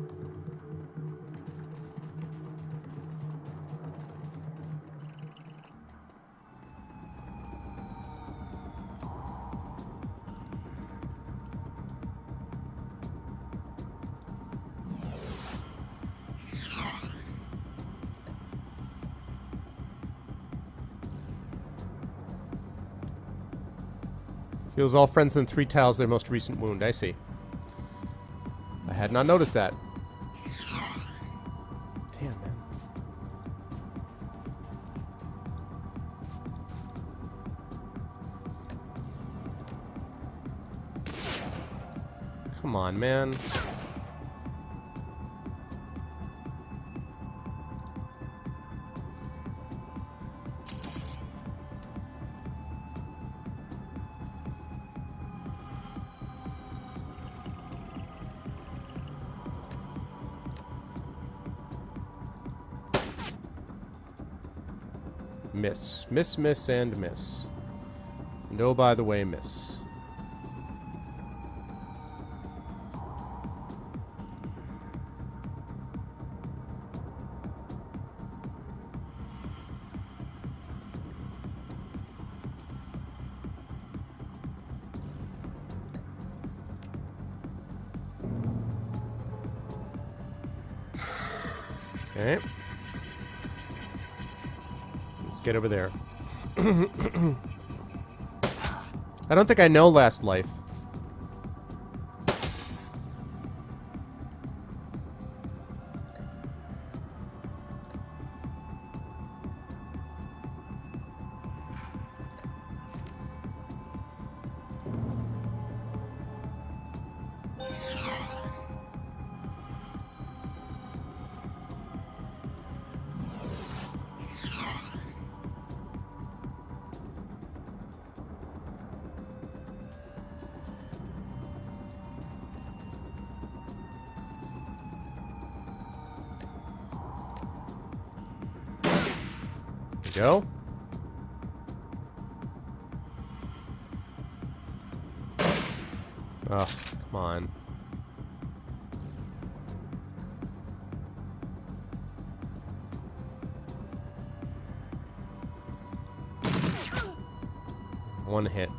Heals all friends within 3 tiles their most recent wound. I see. I had not noticed that. Damn, man. Come on, man. Miss. Miss, miss, and miss. And oh, by the way, miss. Okay. Let's get over there. I don't think I know Last Life. go. Oh, come on. One hit.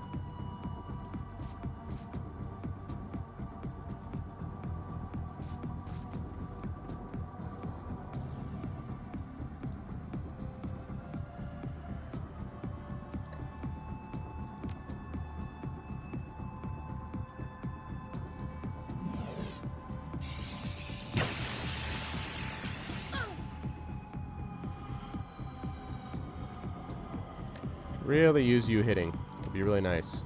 Really use you hitting. It'd be really nice.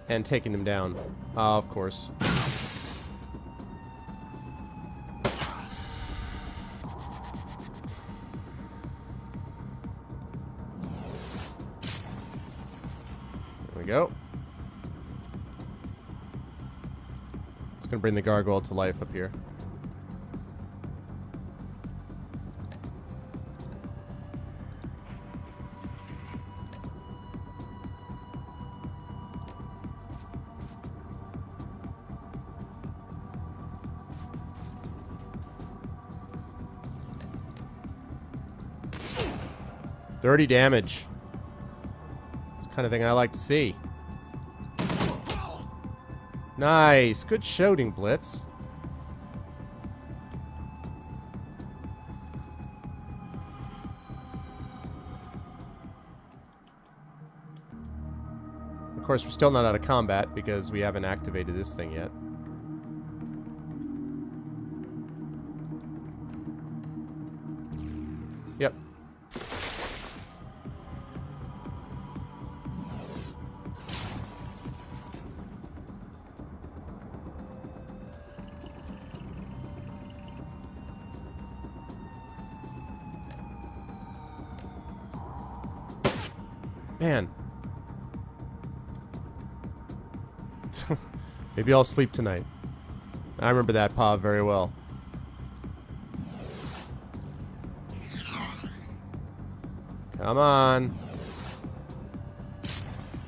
And taking them down. Of course. There we go. It's gonna bring the gargoyle to life up here. $30 damage. It's the kind of thing I like to see. Nice. Good shooting, Blitz. Of course, we're still not out of combat because we haven't activated this thing yet. Yep. Man. Maybe I'll sleep tonight. I remember that Pav very well. Come on.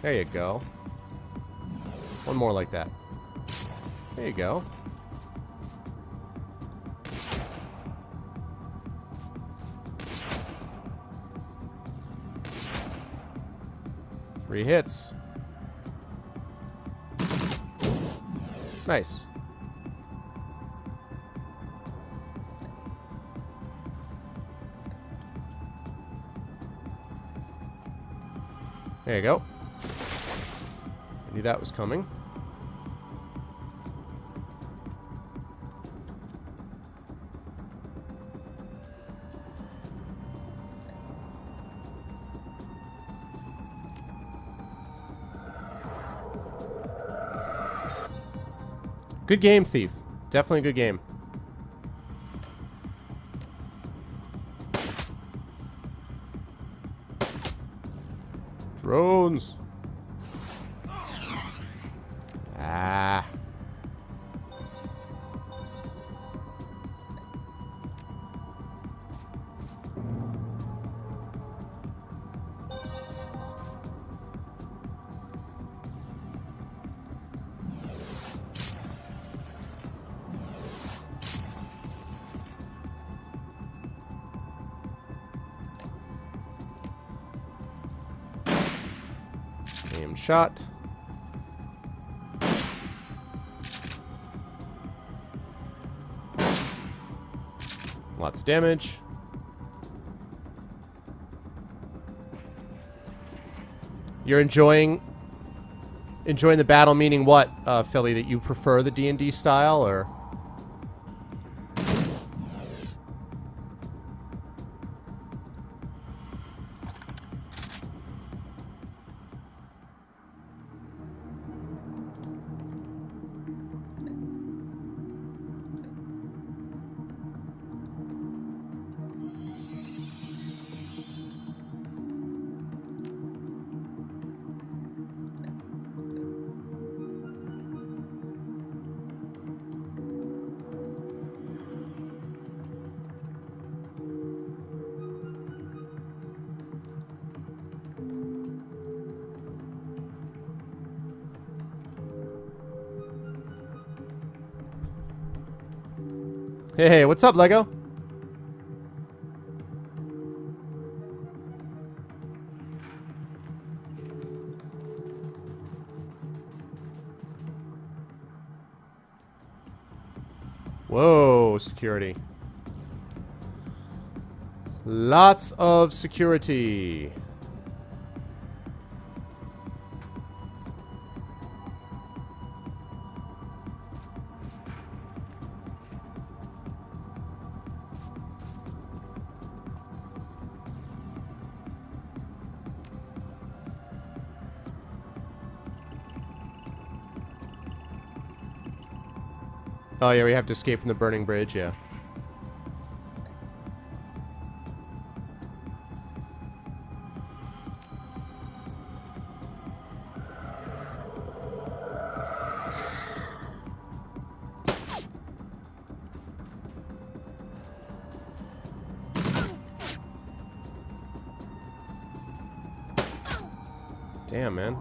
There you go. One more like that. There you go. Three hits. Nice. There you go. I knew that was coming. Good game, Thief. Definitely a good game. Drones. Ah. Aim shot. Lots of damage. You're enjoying the battle, meaning what, Philly? That you prefer the D&D style, or? Hey, what's up, Lego? Whoa, security. Lots of security. Oh yeah, we have to escape from the burning bridge, yeah. Damn, man.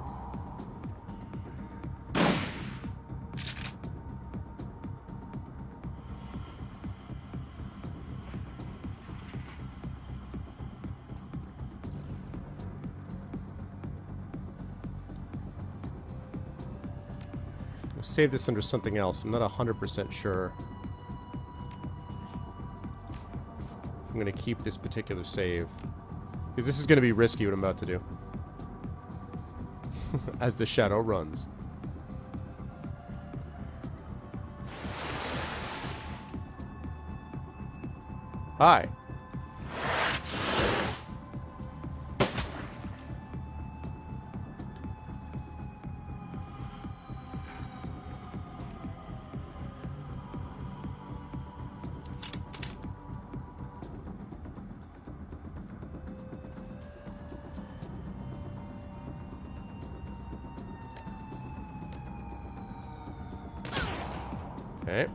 I'll save this under something else. I'm not 100% sure. I'm going to keep this particular save. Because this is going to be risky what I'm about to do. As the shadow runs. Hi. Okay.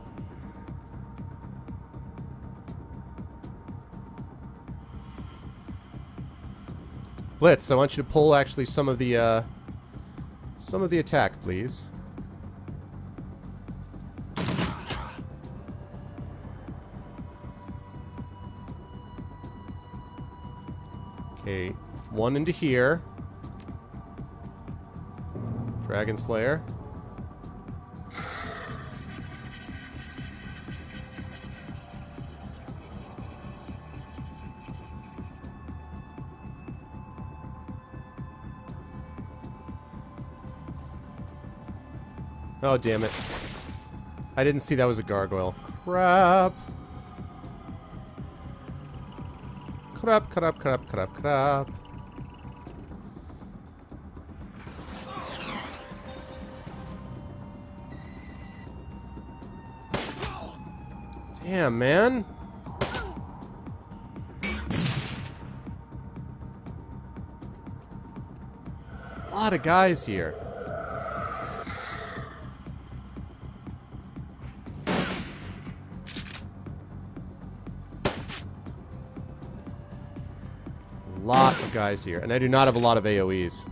Blitz, I want you to pull actually some of the attack, please. Okay, one into here. Dragon Slayer. Oh, damn it. I didn't see that was a gargoyle. Crap. Crap, crap, crap, crap, crap. Damn, man. A lot of guys here. Lot of guys here, and I do not have a lot of AoEs.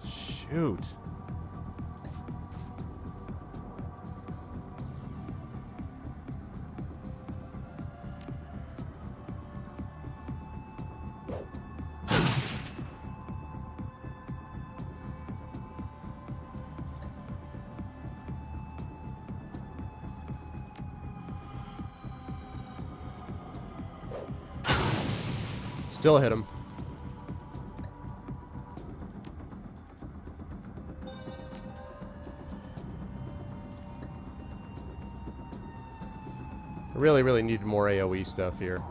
Shoot. Still hit him. I really, really need more AoE stuff here.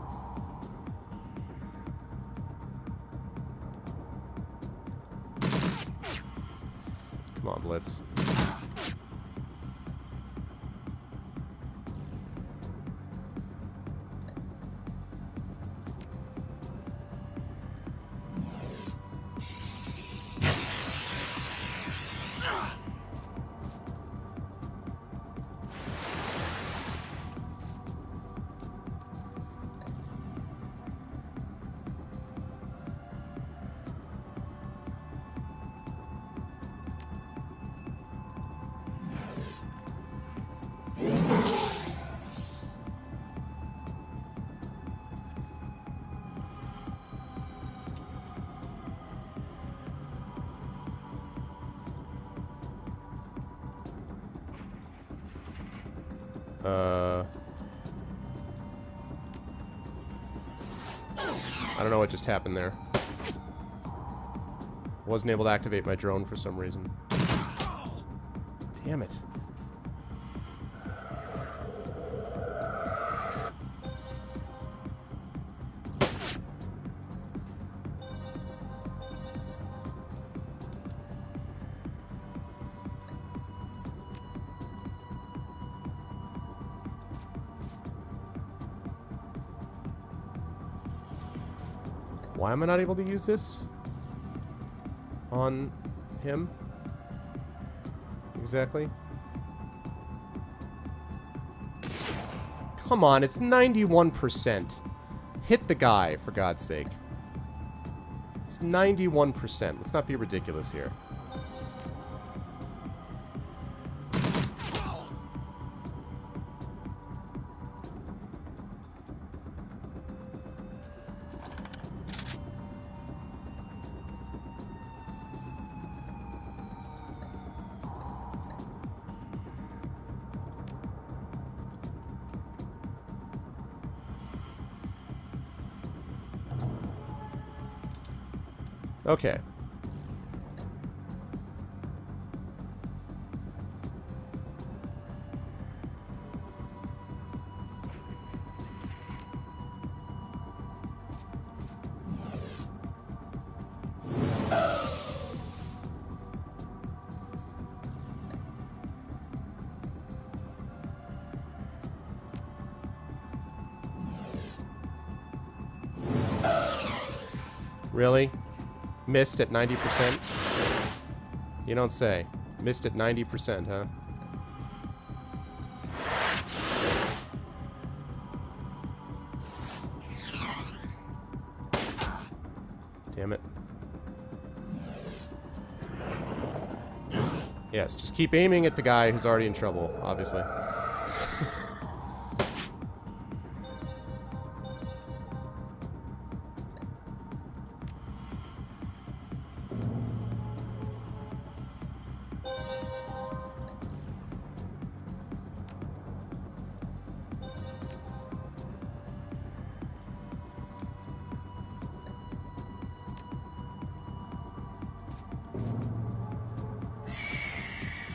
Come on, Blitz. I don't know what just happened there. Wasn't able to activate my drone for some reason. Damn it. Why am I not able to use this on him? Exactly. Come on, it's 91%. Hit the guy, for God's sake. It's 91%. Let's not be ridiculous here. Okay. Really? Missed at 90%? You don't say. Missed at 90%, huh? Damn it. Yes, just keep aiming at the guy who's already in trouble, obviously.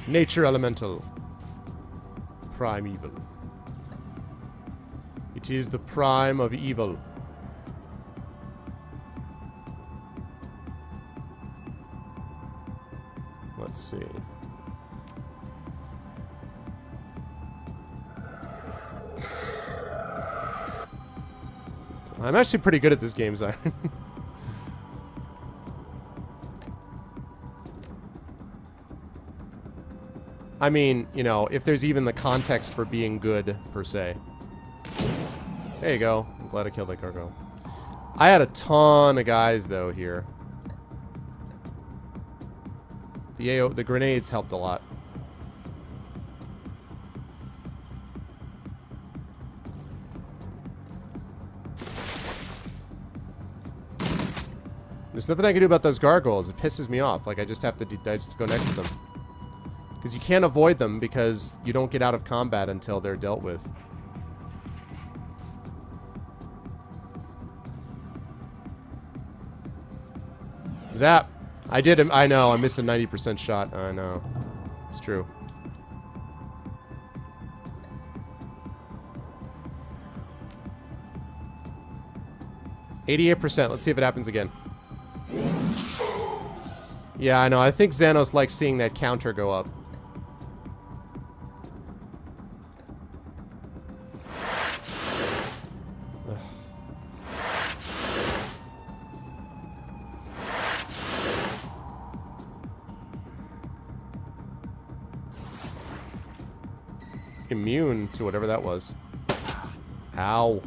Nature elemental. Prime evil. It is the prime of evil. Let's see. I'm actually pretty good at this game, Zion. I mean, you know, if there's even the context for being good, per se. There you go. I'm glad I killed that gargoyle. I had a ton of guys, though, here. The grenades helped a lot. There's nothing I can do about those gargoyles. It pisses me off. Like, I just have to I just go next to them. Because you can't avoid them because you don't get out of combat until they're dealt with. Zap! I did him. I know. I missed a 90% shot. I know. It's true. %. Let's see if it happens again. Yeah, I know. I think Xanos likes seeing that counter go up. Immune to whatever that was. Ow.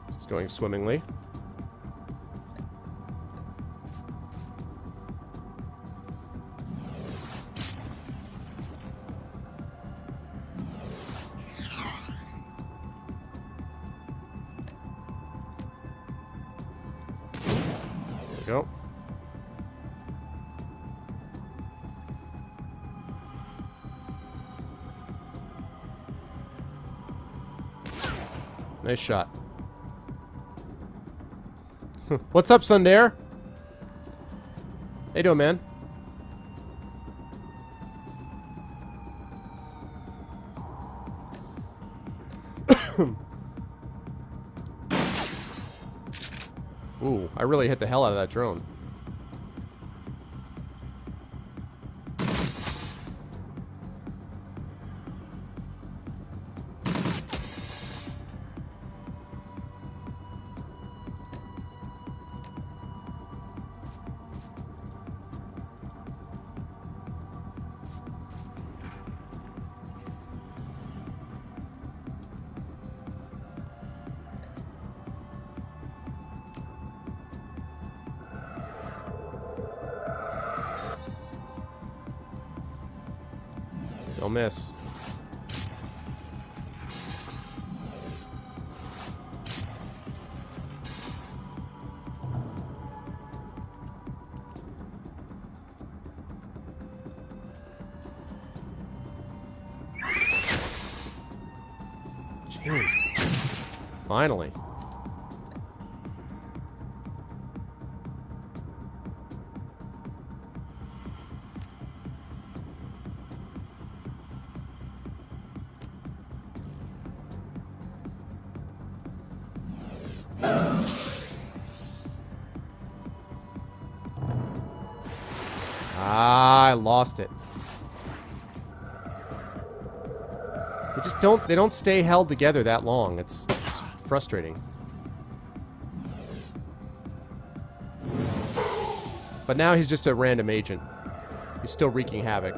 This is going swimmingly. go. Nice shot. What's up, Sundare? How you doing, man? Ooh, I really hit the hell out of that drone. Don't miss. Jeez. Finally. Ah, I lost it. They don't stay held together that long. It's frustrating. But now he's just a random agent. He's still wreaking havoc.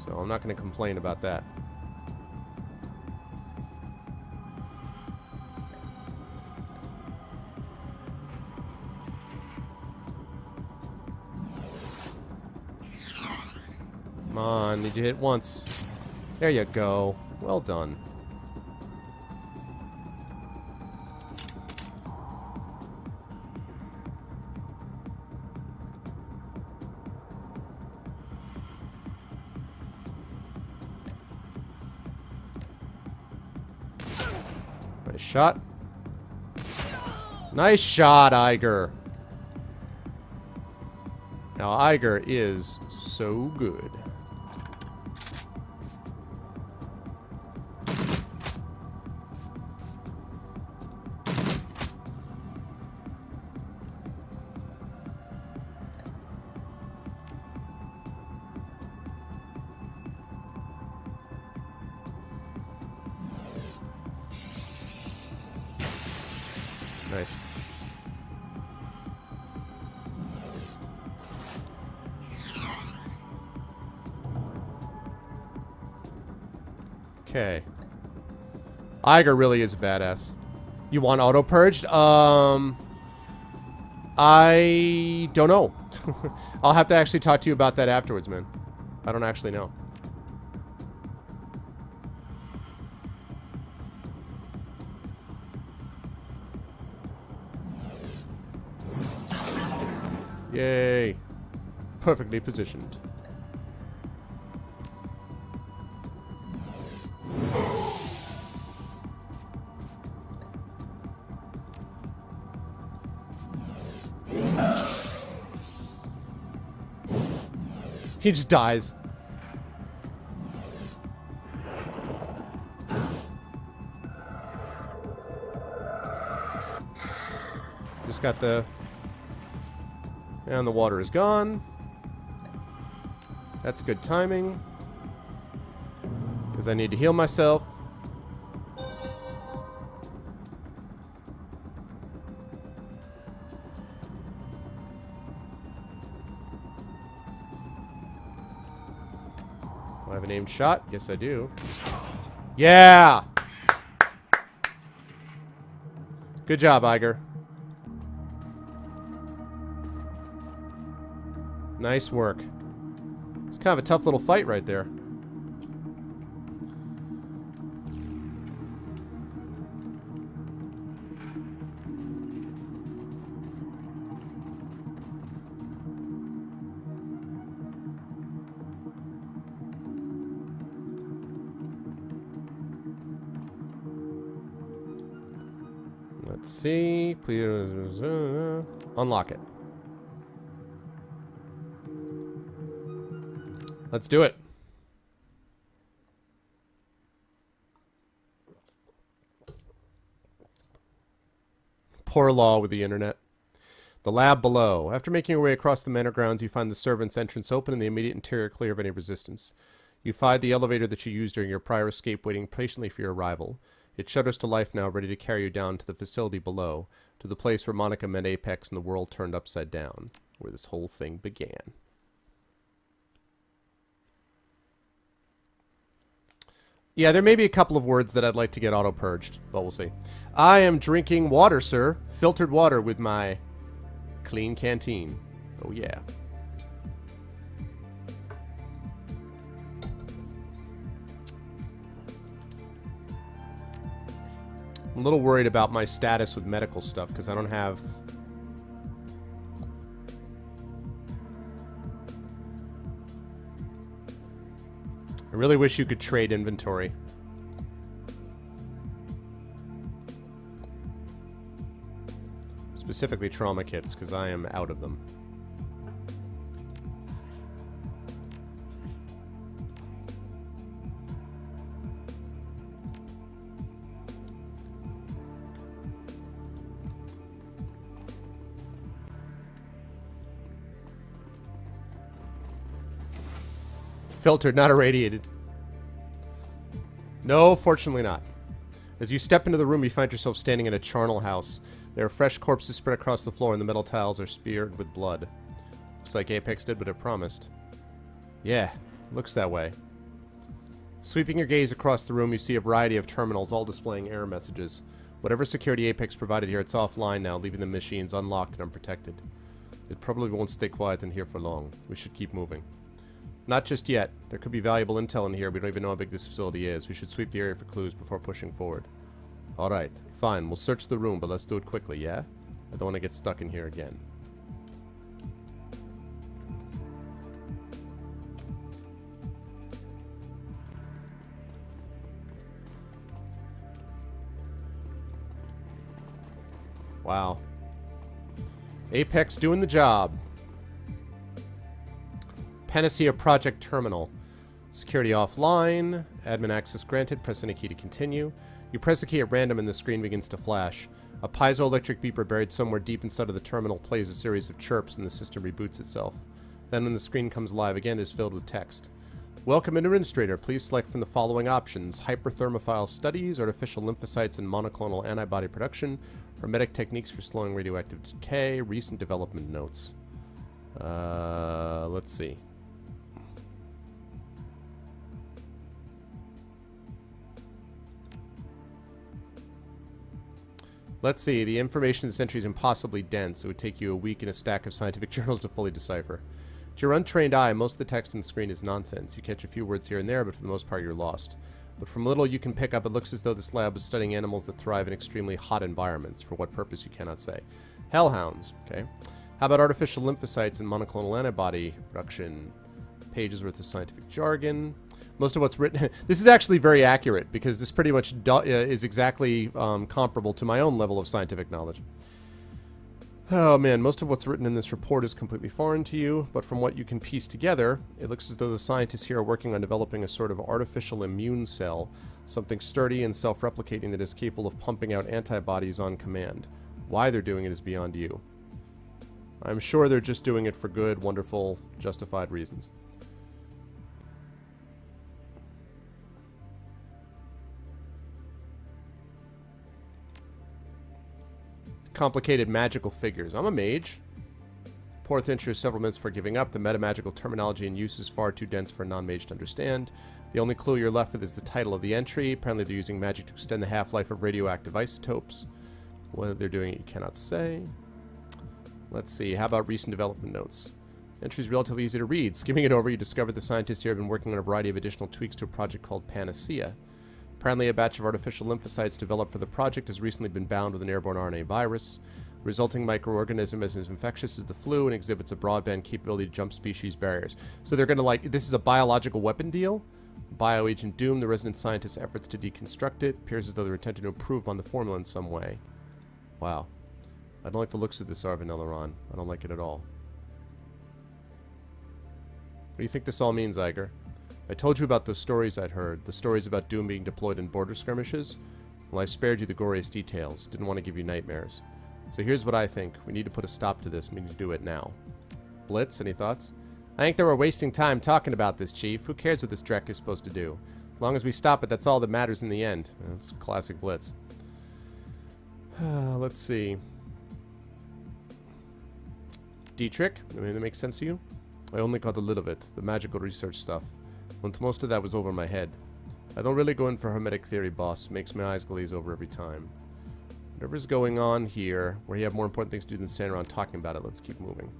So I'm not going to complain about that. Come on, did you hit once? There you go. Well done. Nice shot. Nice shot, Iger. Now, Iger is so good. Nice. Okay. Iger really is a badass. You want auto purged? I don't know. I'll have to actually talk to you about that afterwards, man. I don't actually know. Yay. Perfectly positioned. He just dies. Just got the... And the water is gone. That's good timing. Because I need to heal myself. Do I have an aimed shot? Yes, I do. Yeah! Good job, Iger. Nice work. It's kind of a tough little fight right there. Let's see. Please unlock it. Let's do it. Poor law with the internet. The lab below. After making your way across the manor grounds, you find the servants' entrance open and the immediate interior clear of any resistance. You find the elevator that you used during your prior escape waiting patiently for your arrival. It shudders to life now, ready to carry you down to the facility below, to the place where Monica met Apex and the world turned upside down, where this whole thing began. Yeah, there may be a couple of words that I'd like to get auto-purged, but we'll see. I am drinking water, sir. Filtered water with my clean canteen. Oh, yeah. I'm a little worried about my status with medical stuff, because I don't have... I really wish you could trade inventory. Specifically trauma kits, because I am out of them. Filtered, not irradiated. No, fortunately not. As you step into the room, you find yourself standing in a charnel house. There are fresh corpses spread across the floor, and the metal tiles are smeared with blood. Looks like Apex did what it promised. Yeah, looks that way. Sweeping your gaze across the room, you see a variety of terminals, all displaying error messages. Whatever security Apex provided here, it's offline now, leaving the machines unlocked and unprotected. It probably won't stay quiet in here for long. We should keep moving. Not just yet. There could be valuable intel in here. We don't even know how big this facility is. We should sweep the area for clues before pushing forward. Alright, fine. We'll search the room, but let's do it quickly, yeah? I don't want to get stuck in here again. Wow. Apex doing the job. Panacea Project Terminal. Security offline. Admin access granted. Press any key to continue. You press a key at random and the screen begins to flash. A piezoelectric beeper buried somewhere deep inside of the terminal plays a series of chirps and the system reboots itself. Then when the screen comes live again, it is filled with text. Welcome, Administrator. Please select from the following options: hyperthermophile studies, artificial lymphocytes and monoclonal antibody production, hermetic techniques for slowing radioactive decay, recent development notes. Let's see. Let's see, the information in this entry is impossibly dense. It would take you a week and a stack of scientific journals to fully decipher. To your untrained eye, most of the text on the screen is nonsense. You catch a few words here and there, but for the most part you're lost. But from little you can pick up, it looks as though this lab was studying animals that thrive in extremely hot environments. For what purpose you cannot say. Hellhounds, okay. How about artificial lymphocytes and monoclonal antibody production? Pages worth of scientific jargon. Most of what's written... This is actually very accurate, because this pretty much is exactly comparable to my own level of scientific knowledge. Oh man, most of what's written in this report is completely foreign to you, but from what you can piece together, it looks as though the scientists here are working on developing a sort of artificial immune cell, something sturdy and self-replicating that is capable of pumping out antibodies on command. Why they're doing it is beyond you. I'm sure they're just doing it for good, wonderful, justified reasons. Complicated magical figures. I'm a mage. Poor Thincher is several minutes before giving up. The metamagical terminology in use is far too dense for a non-mage to understand. The only clue you're left with is the title of the entry. Apparently they're using magic to extend the half-life of radioactive isotopes. Whether they're doing it, you cannot say. Let's see. How about recent development notes? Entry is relatively easy to read. Skimming it over, you discover the scientists here have been working on a variety of additional tweaks to a project called Panacea. Apparently, a batch of artificial lymphocytes developed for the project has recently been bound with an airborne RNA virus. The resulting microorganism is as infectious as the flu and exhibits a broadband capability to jump species barriers. So they're going to this is a biological weapon deal? Bioagent Doom, the resident scientist's efforts to deconstruct it. Appears as though they're attempting to improve on the formula in some way. Wow. I don't like the looks of this Arvin Eleron. I don't like it at all. What do you think this all means, Iger? I told you about the stories I'd heard. The stories about Doom being deployed in border skirmishes. Well, I spared you the goriest details. Didn't want to give you nightmares. So here's what I think. We need to put a stop to this. We need to do it now. Blitz, any thoughts? I think that we're wasting time talking about this, Chief. Who cares what this Drek is supposed to do? As long as we stop it, that's all that matters in the end. That's classic Blitz. Let's see. Dietrich, I mean, that makes sense to you? I only caught a little of it, the magical research stuff. When most of that was over my head. I don't really go in for hermetic theory, boss. Makes my eyes glaze over every time. Whatever's going on here, where you have more important things to do than stand around talking about it, let's keep moving.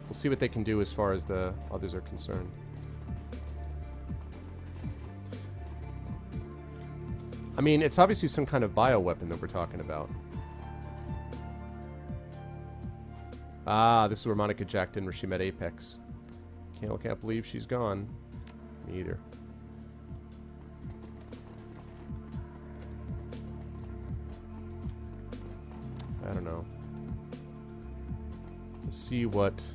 We'll see what they can do as far as the others are concerned. I mean, it's obviously some kind of bioweapon that we're talking about. Ah, this is where Monica jacked in where she met Apex. Can't believe she's gone. Me either. I don't know. Let's see what...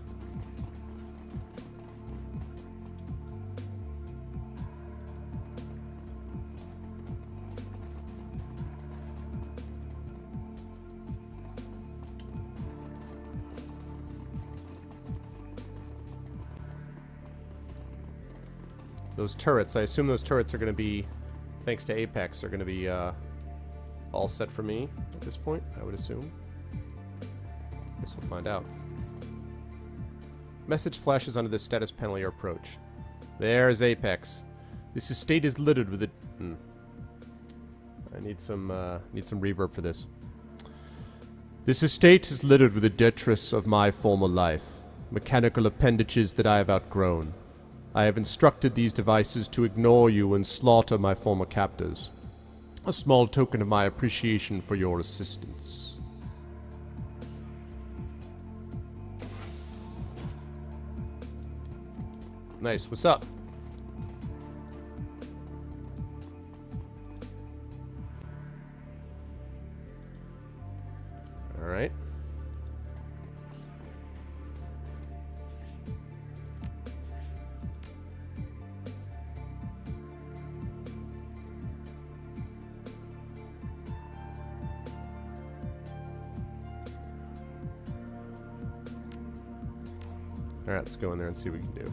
Those turrets, I assume those turrets are going to be, thanks to Apex, are going to be all set for me at this point, I would assume. Guess we'll find out. Message flashes onto the status panel your approach. There's Apex. This estate is littered with it. I need some reverb for this. This estate is littered with the detritus of my former life. Mechanical appendages that I have outgrown. I have instructed these devices to ignore you and slaughter my former captors. A small token of my appreciation for your assistance. Nice, what's up? Alright. Alright, let's go in there and see what we can do.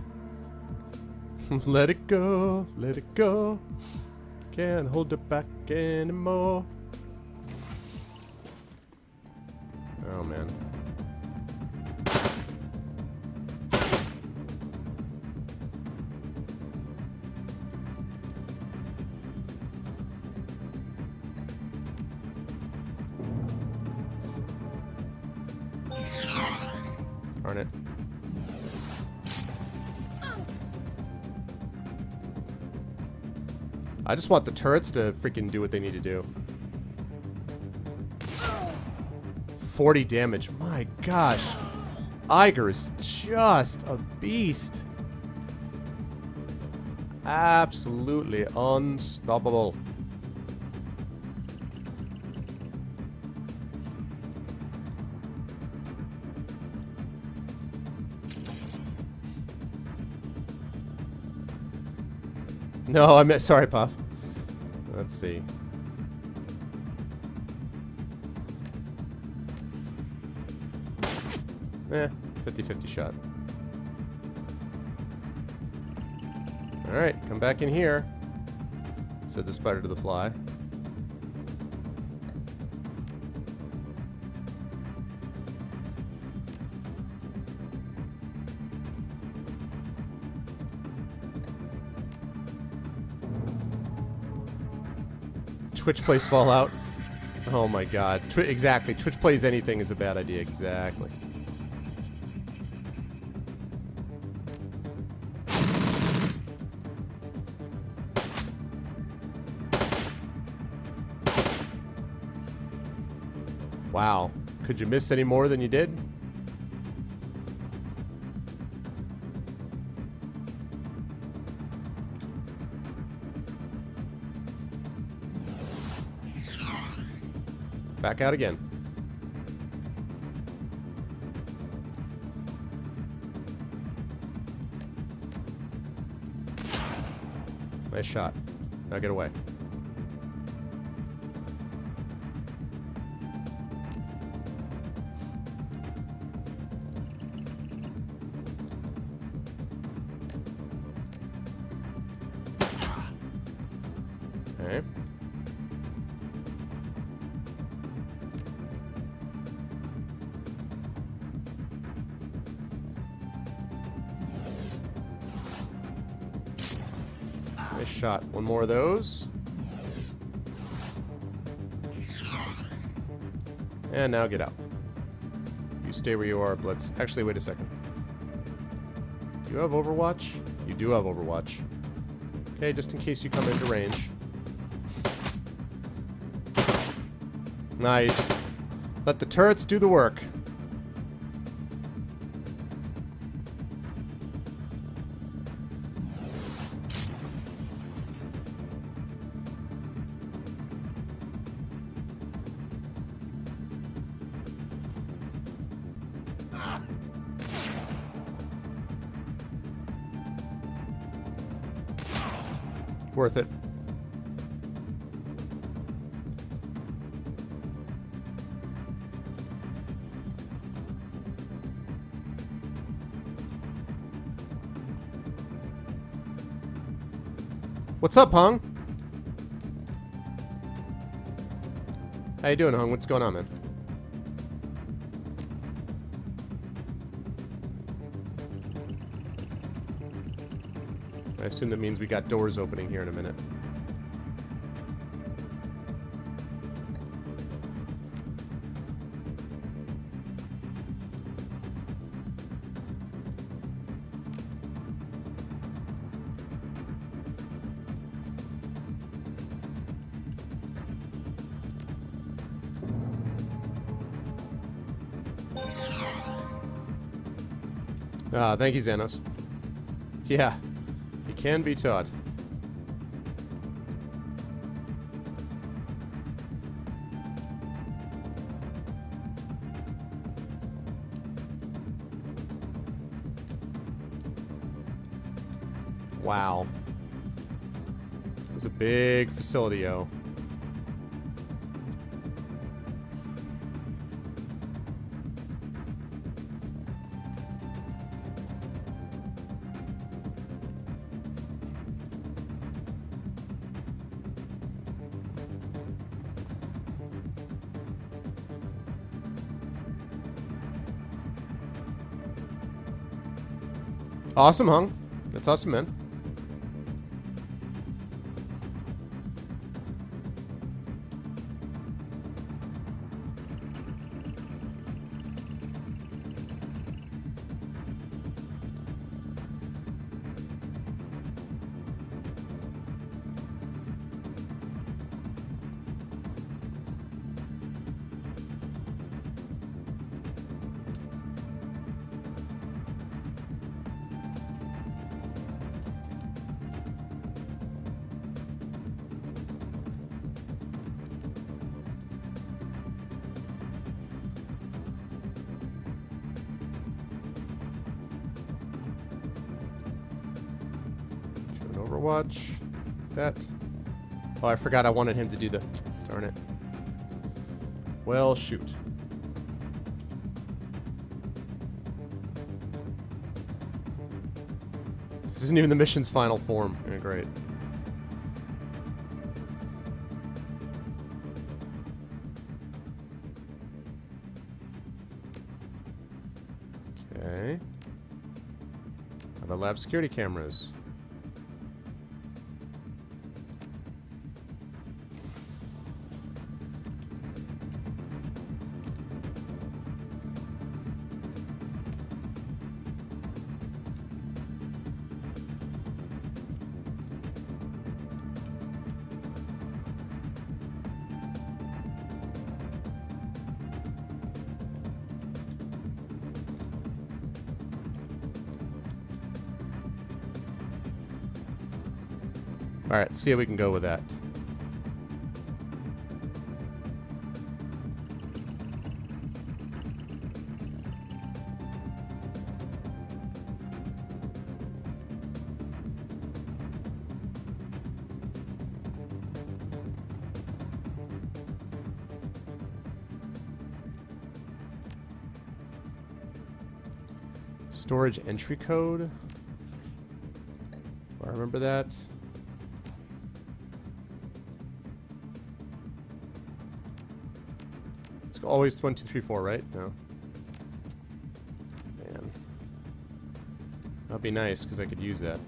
Let it go, let it go. Can't hold it back anymore. Oh, man. Darn it. I just want the turrets to freaking do what they need to do. 40 damage. My gosh. Iger is just a beast. Absolutely unstoppable. No, I meant, sorry, Puff. Let's see. Eh, 50-50 shot. Alright, come back in here, said the spider to the fly. Twitch plays Fallout. Oh my god. Exactly. Twitch plays anything is a bad idea. Exactly. Wow. Could you miss any more than you did? Back out again. Nice shot. Now get away. Okay. Nice shot. One more of those. And now get out. You stay where you are, Blitz. Actually, wait a second. Do you have Overwatch? You do have Overwatch. Okay, just in case you come into range. Nice. Let the turrets do the work. Worth it. What's up, Hung? How you doing, Hung? What's going on, man? I assume that means we got doors opening here in a minute. Ah, thank you, Xanos. Yeah. Can be taught. Wow. It was a big facility-o. Awesome, Hung. That's awesome, man. Overwatch. That. Oh, I forgot I wanted him to do the... Darn it. Well, shoot. This isn't even the mission's final form. Yeah, great. Okay. How about lab security cameras? Alright, see how we can go with that. Storage entry code. I remember that. It's always 1, 2, 3, 4, right? No. Man. That'd be nice because I could use that.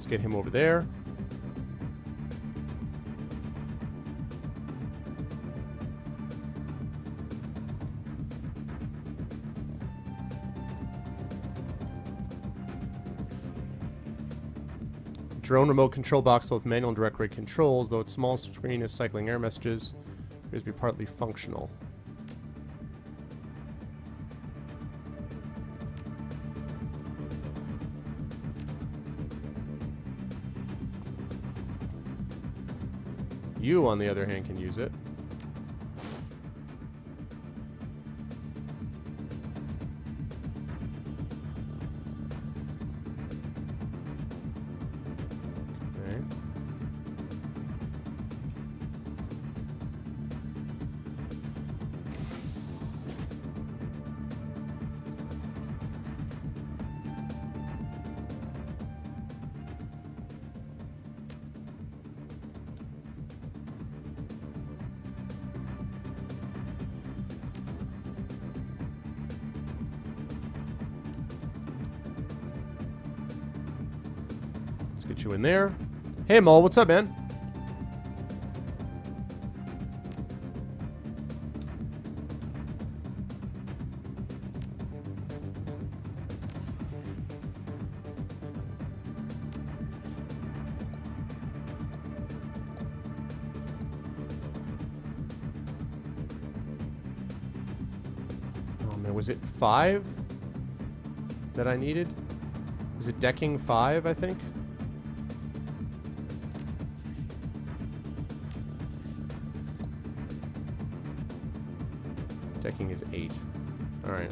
Get him over there. Drone remote control box with manual and direct rate controls, though its small screen is cycling error messages, appears to be partly functional. You, on the other hand, can use it. Okay. Get you in there. Hey, Mole, what's up, man? Oh, man, was it 5 that I needed? Was it decking 5, I think? Decking is 8. Alright.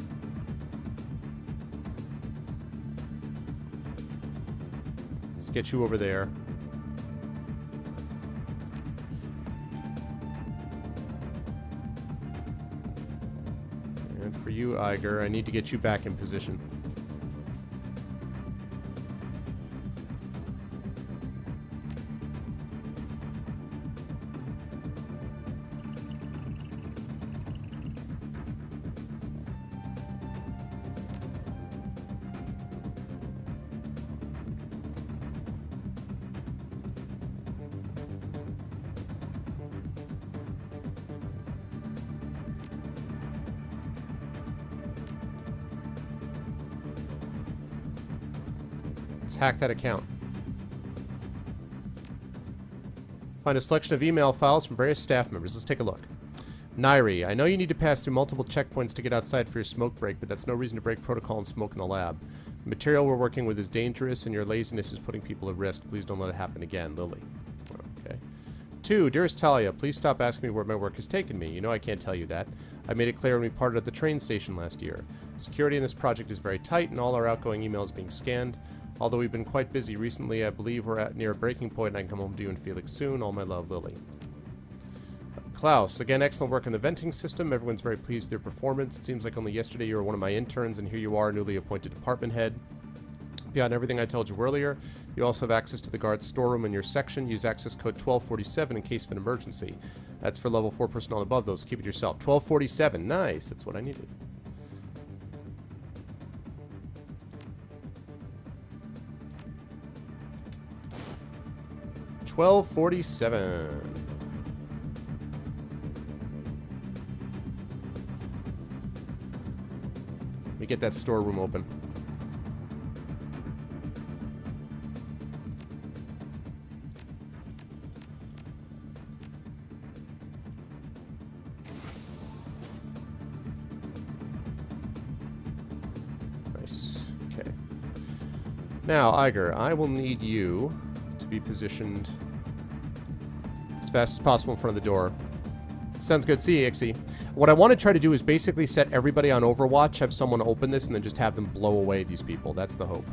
Let's get you over there. And for you, Iger, I need to get you back in position. Hack that account. Find a selection of email files from various staff members. Let's take a look. Nairi, I know you need to pass through multiple checkpoints to get outside for your smoke break, but that's no reason to break protocol and smoke in the lab. The material we're working with is dangerous, and your laziness is putting people at risk. Please don't let it happen again. Lily. Okay. 2, Dearest Talia, please stop asking me where my work has taken me. You know I can't tell you that. I made it clear when we parted at the train station last year. Security in this project is very tight, and all our outgoing emails being scanned. Although we've been quite busy recently, I believe we're near a breaking point and I can come home to you and Felix soon. All my love, Lily. Klaus, again, excellent work on the venting system. Everyone's very pleased with your performance. It seems like only yesterday you were one of my interns, and here you are, newly appointed department head. Beyond everything I told you earlier, you also have access to the guard's storeroom in your section. Use access code 1247 in case of an emergency. That's for level 4 personnel above those. Keep it yourself. 1247. Nice. That's what I needed. $12.47. Let me get that storeroom open. Nice. Okay. Now, Iger, I will need you to be positioned as fast as possible in front of the door. Sounds good. See you, Ixie. What I want to try to do is basically set everybody on Overwatch, have someone open this, and then just have them blow away these people. That's the hope.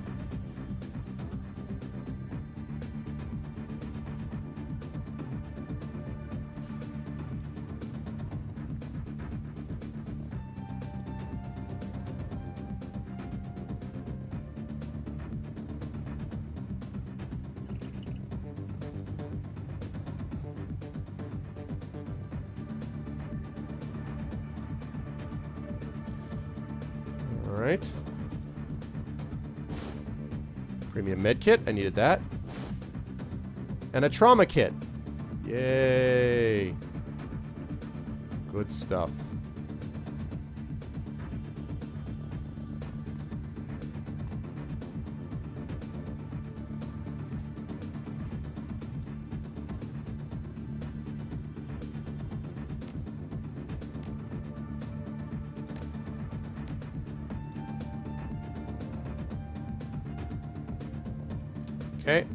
Alright. Premium med kit. I needed that. And a trauma kit. Yay. Good stuff. Okay.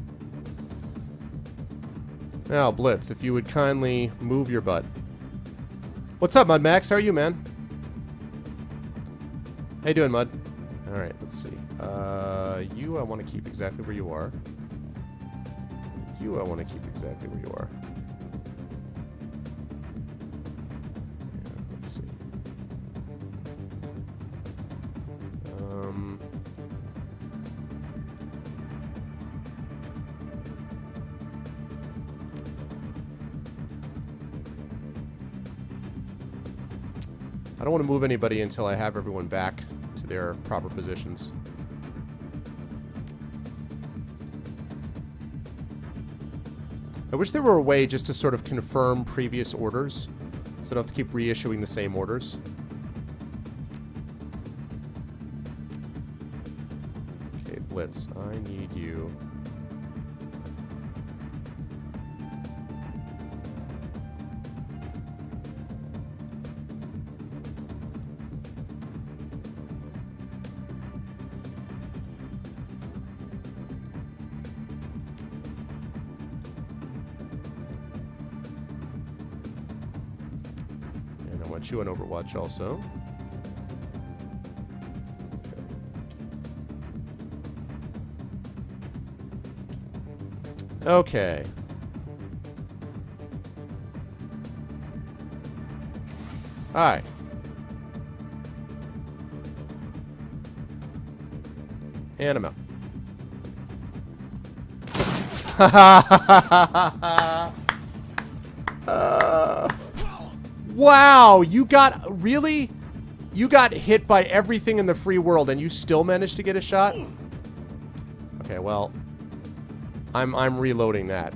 Now, Blitz, if you would kindly move your butt. What's up, Mud Max? How are you, man? How you doing, Mud? Alright, let's see. You I want to keep exactly where you are. You I want to keep exactly where you are. Yeah, let's see. I don't want to move anybody until I have everyone back to their proper positions. I wish there were a way just to sort of confirm previous orders, so I don't have to keep reissuing the same orders. Okay, Blitz, I need you. You on Overwatch also. Okay. Alright. And I'm out. Wow, you got, really? You got hit by everything in the free world and you still managed to get a shot? Okay, well, I'm reloading that.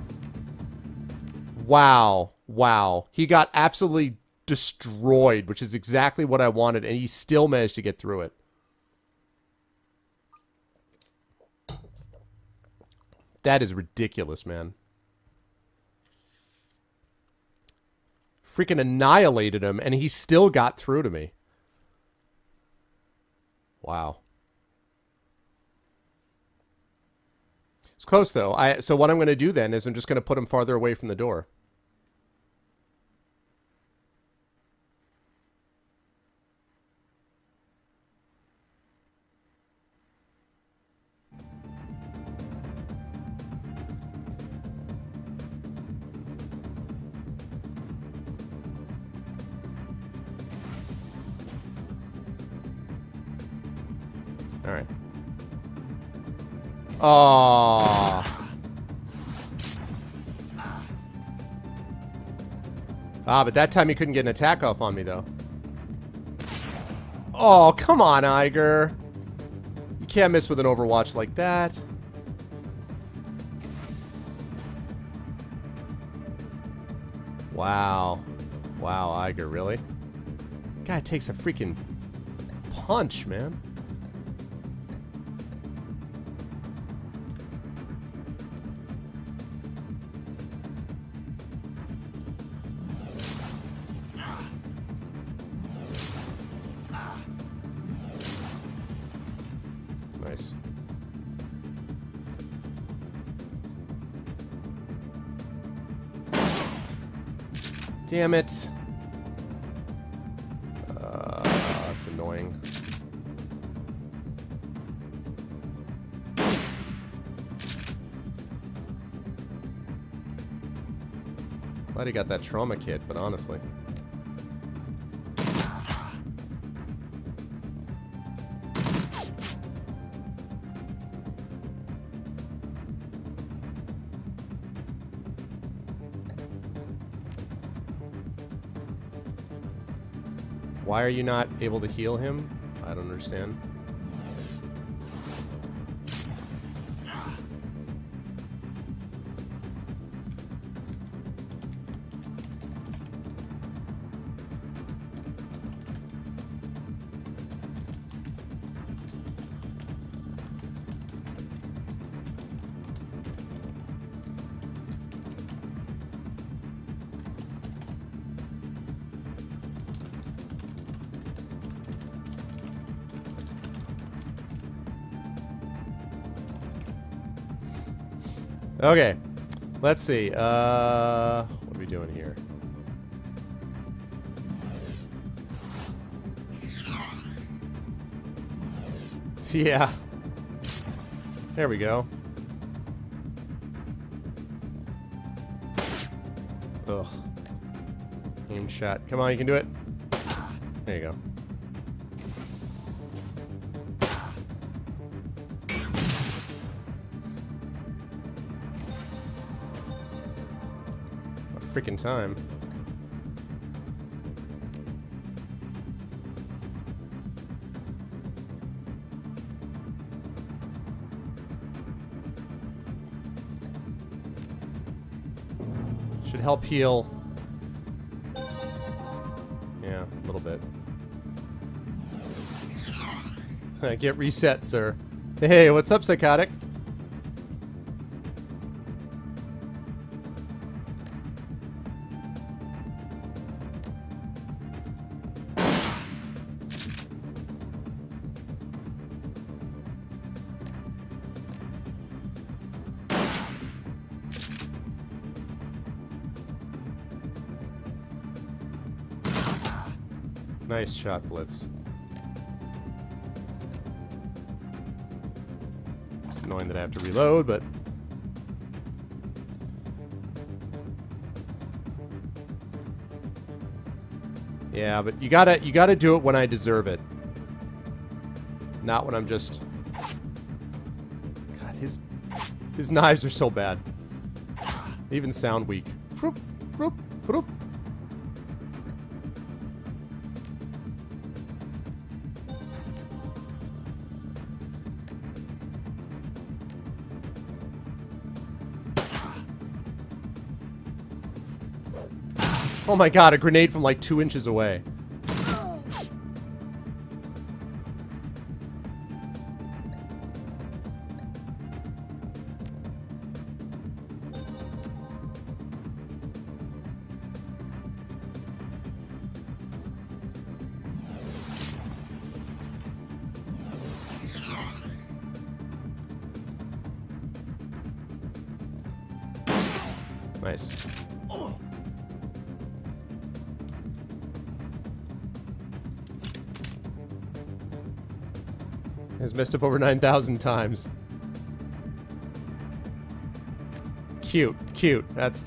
Wow, wow. He got absolutely destroyed, which is exactly what I wanted, and he still managed to get through it. That is ridiculous, man. Freaking annihilated him, and he still got through to me. Wow. It's close, though. So what I'm going to do then is I'm just going to put him farther away from the door. Alright. Oh. Ah, but that time he couldn't get an attack off on me, though. Oh, come on, Iger. You can't miss with an Overwatch like that. Wow. Wow, Iger, really? Guy takes a freaking punch, man. Nice. Damn it. thing. Glad he got that trauma kit, but honestly. Why are you not able to heal him? I don't understand. Okay, let's see. What are we doing here? Yeah. There we go. Ugh. Aim shot. Come on, you can do it. There you go. Freaking time. Should help heal. Yeah, a little bit. Get reset, sir. Hey, what's up, Psychotic? Nice shot, Blitz. It's annoying that I have to reload, but... Yeah, but you gotta do it when I deserve it. Not when I'm just... God, his knives are so bad. They even sound weak. Froop, froop, froop. Oh my god, a grenade from like 2 inches away. Nice. Has messed up over 9,000 times. Cute, cute. That's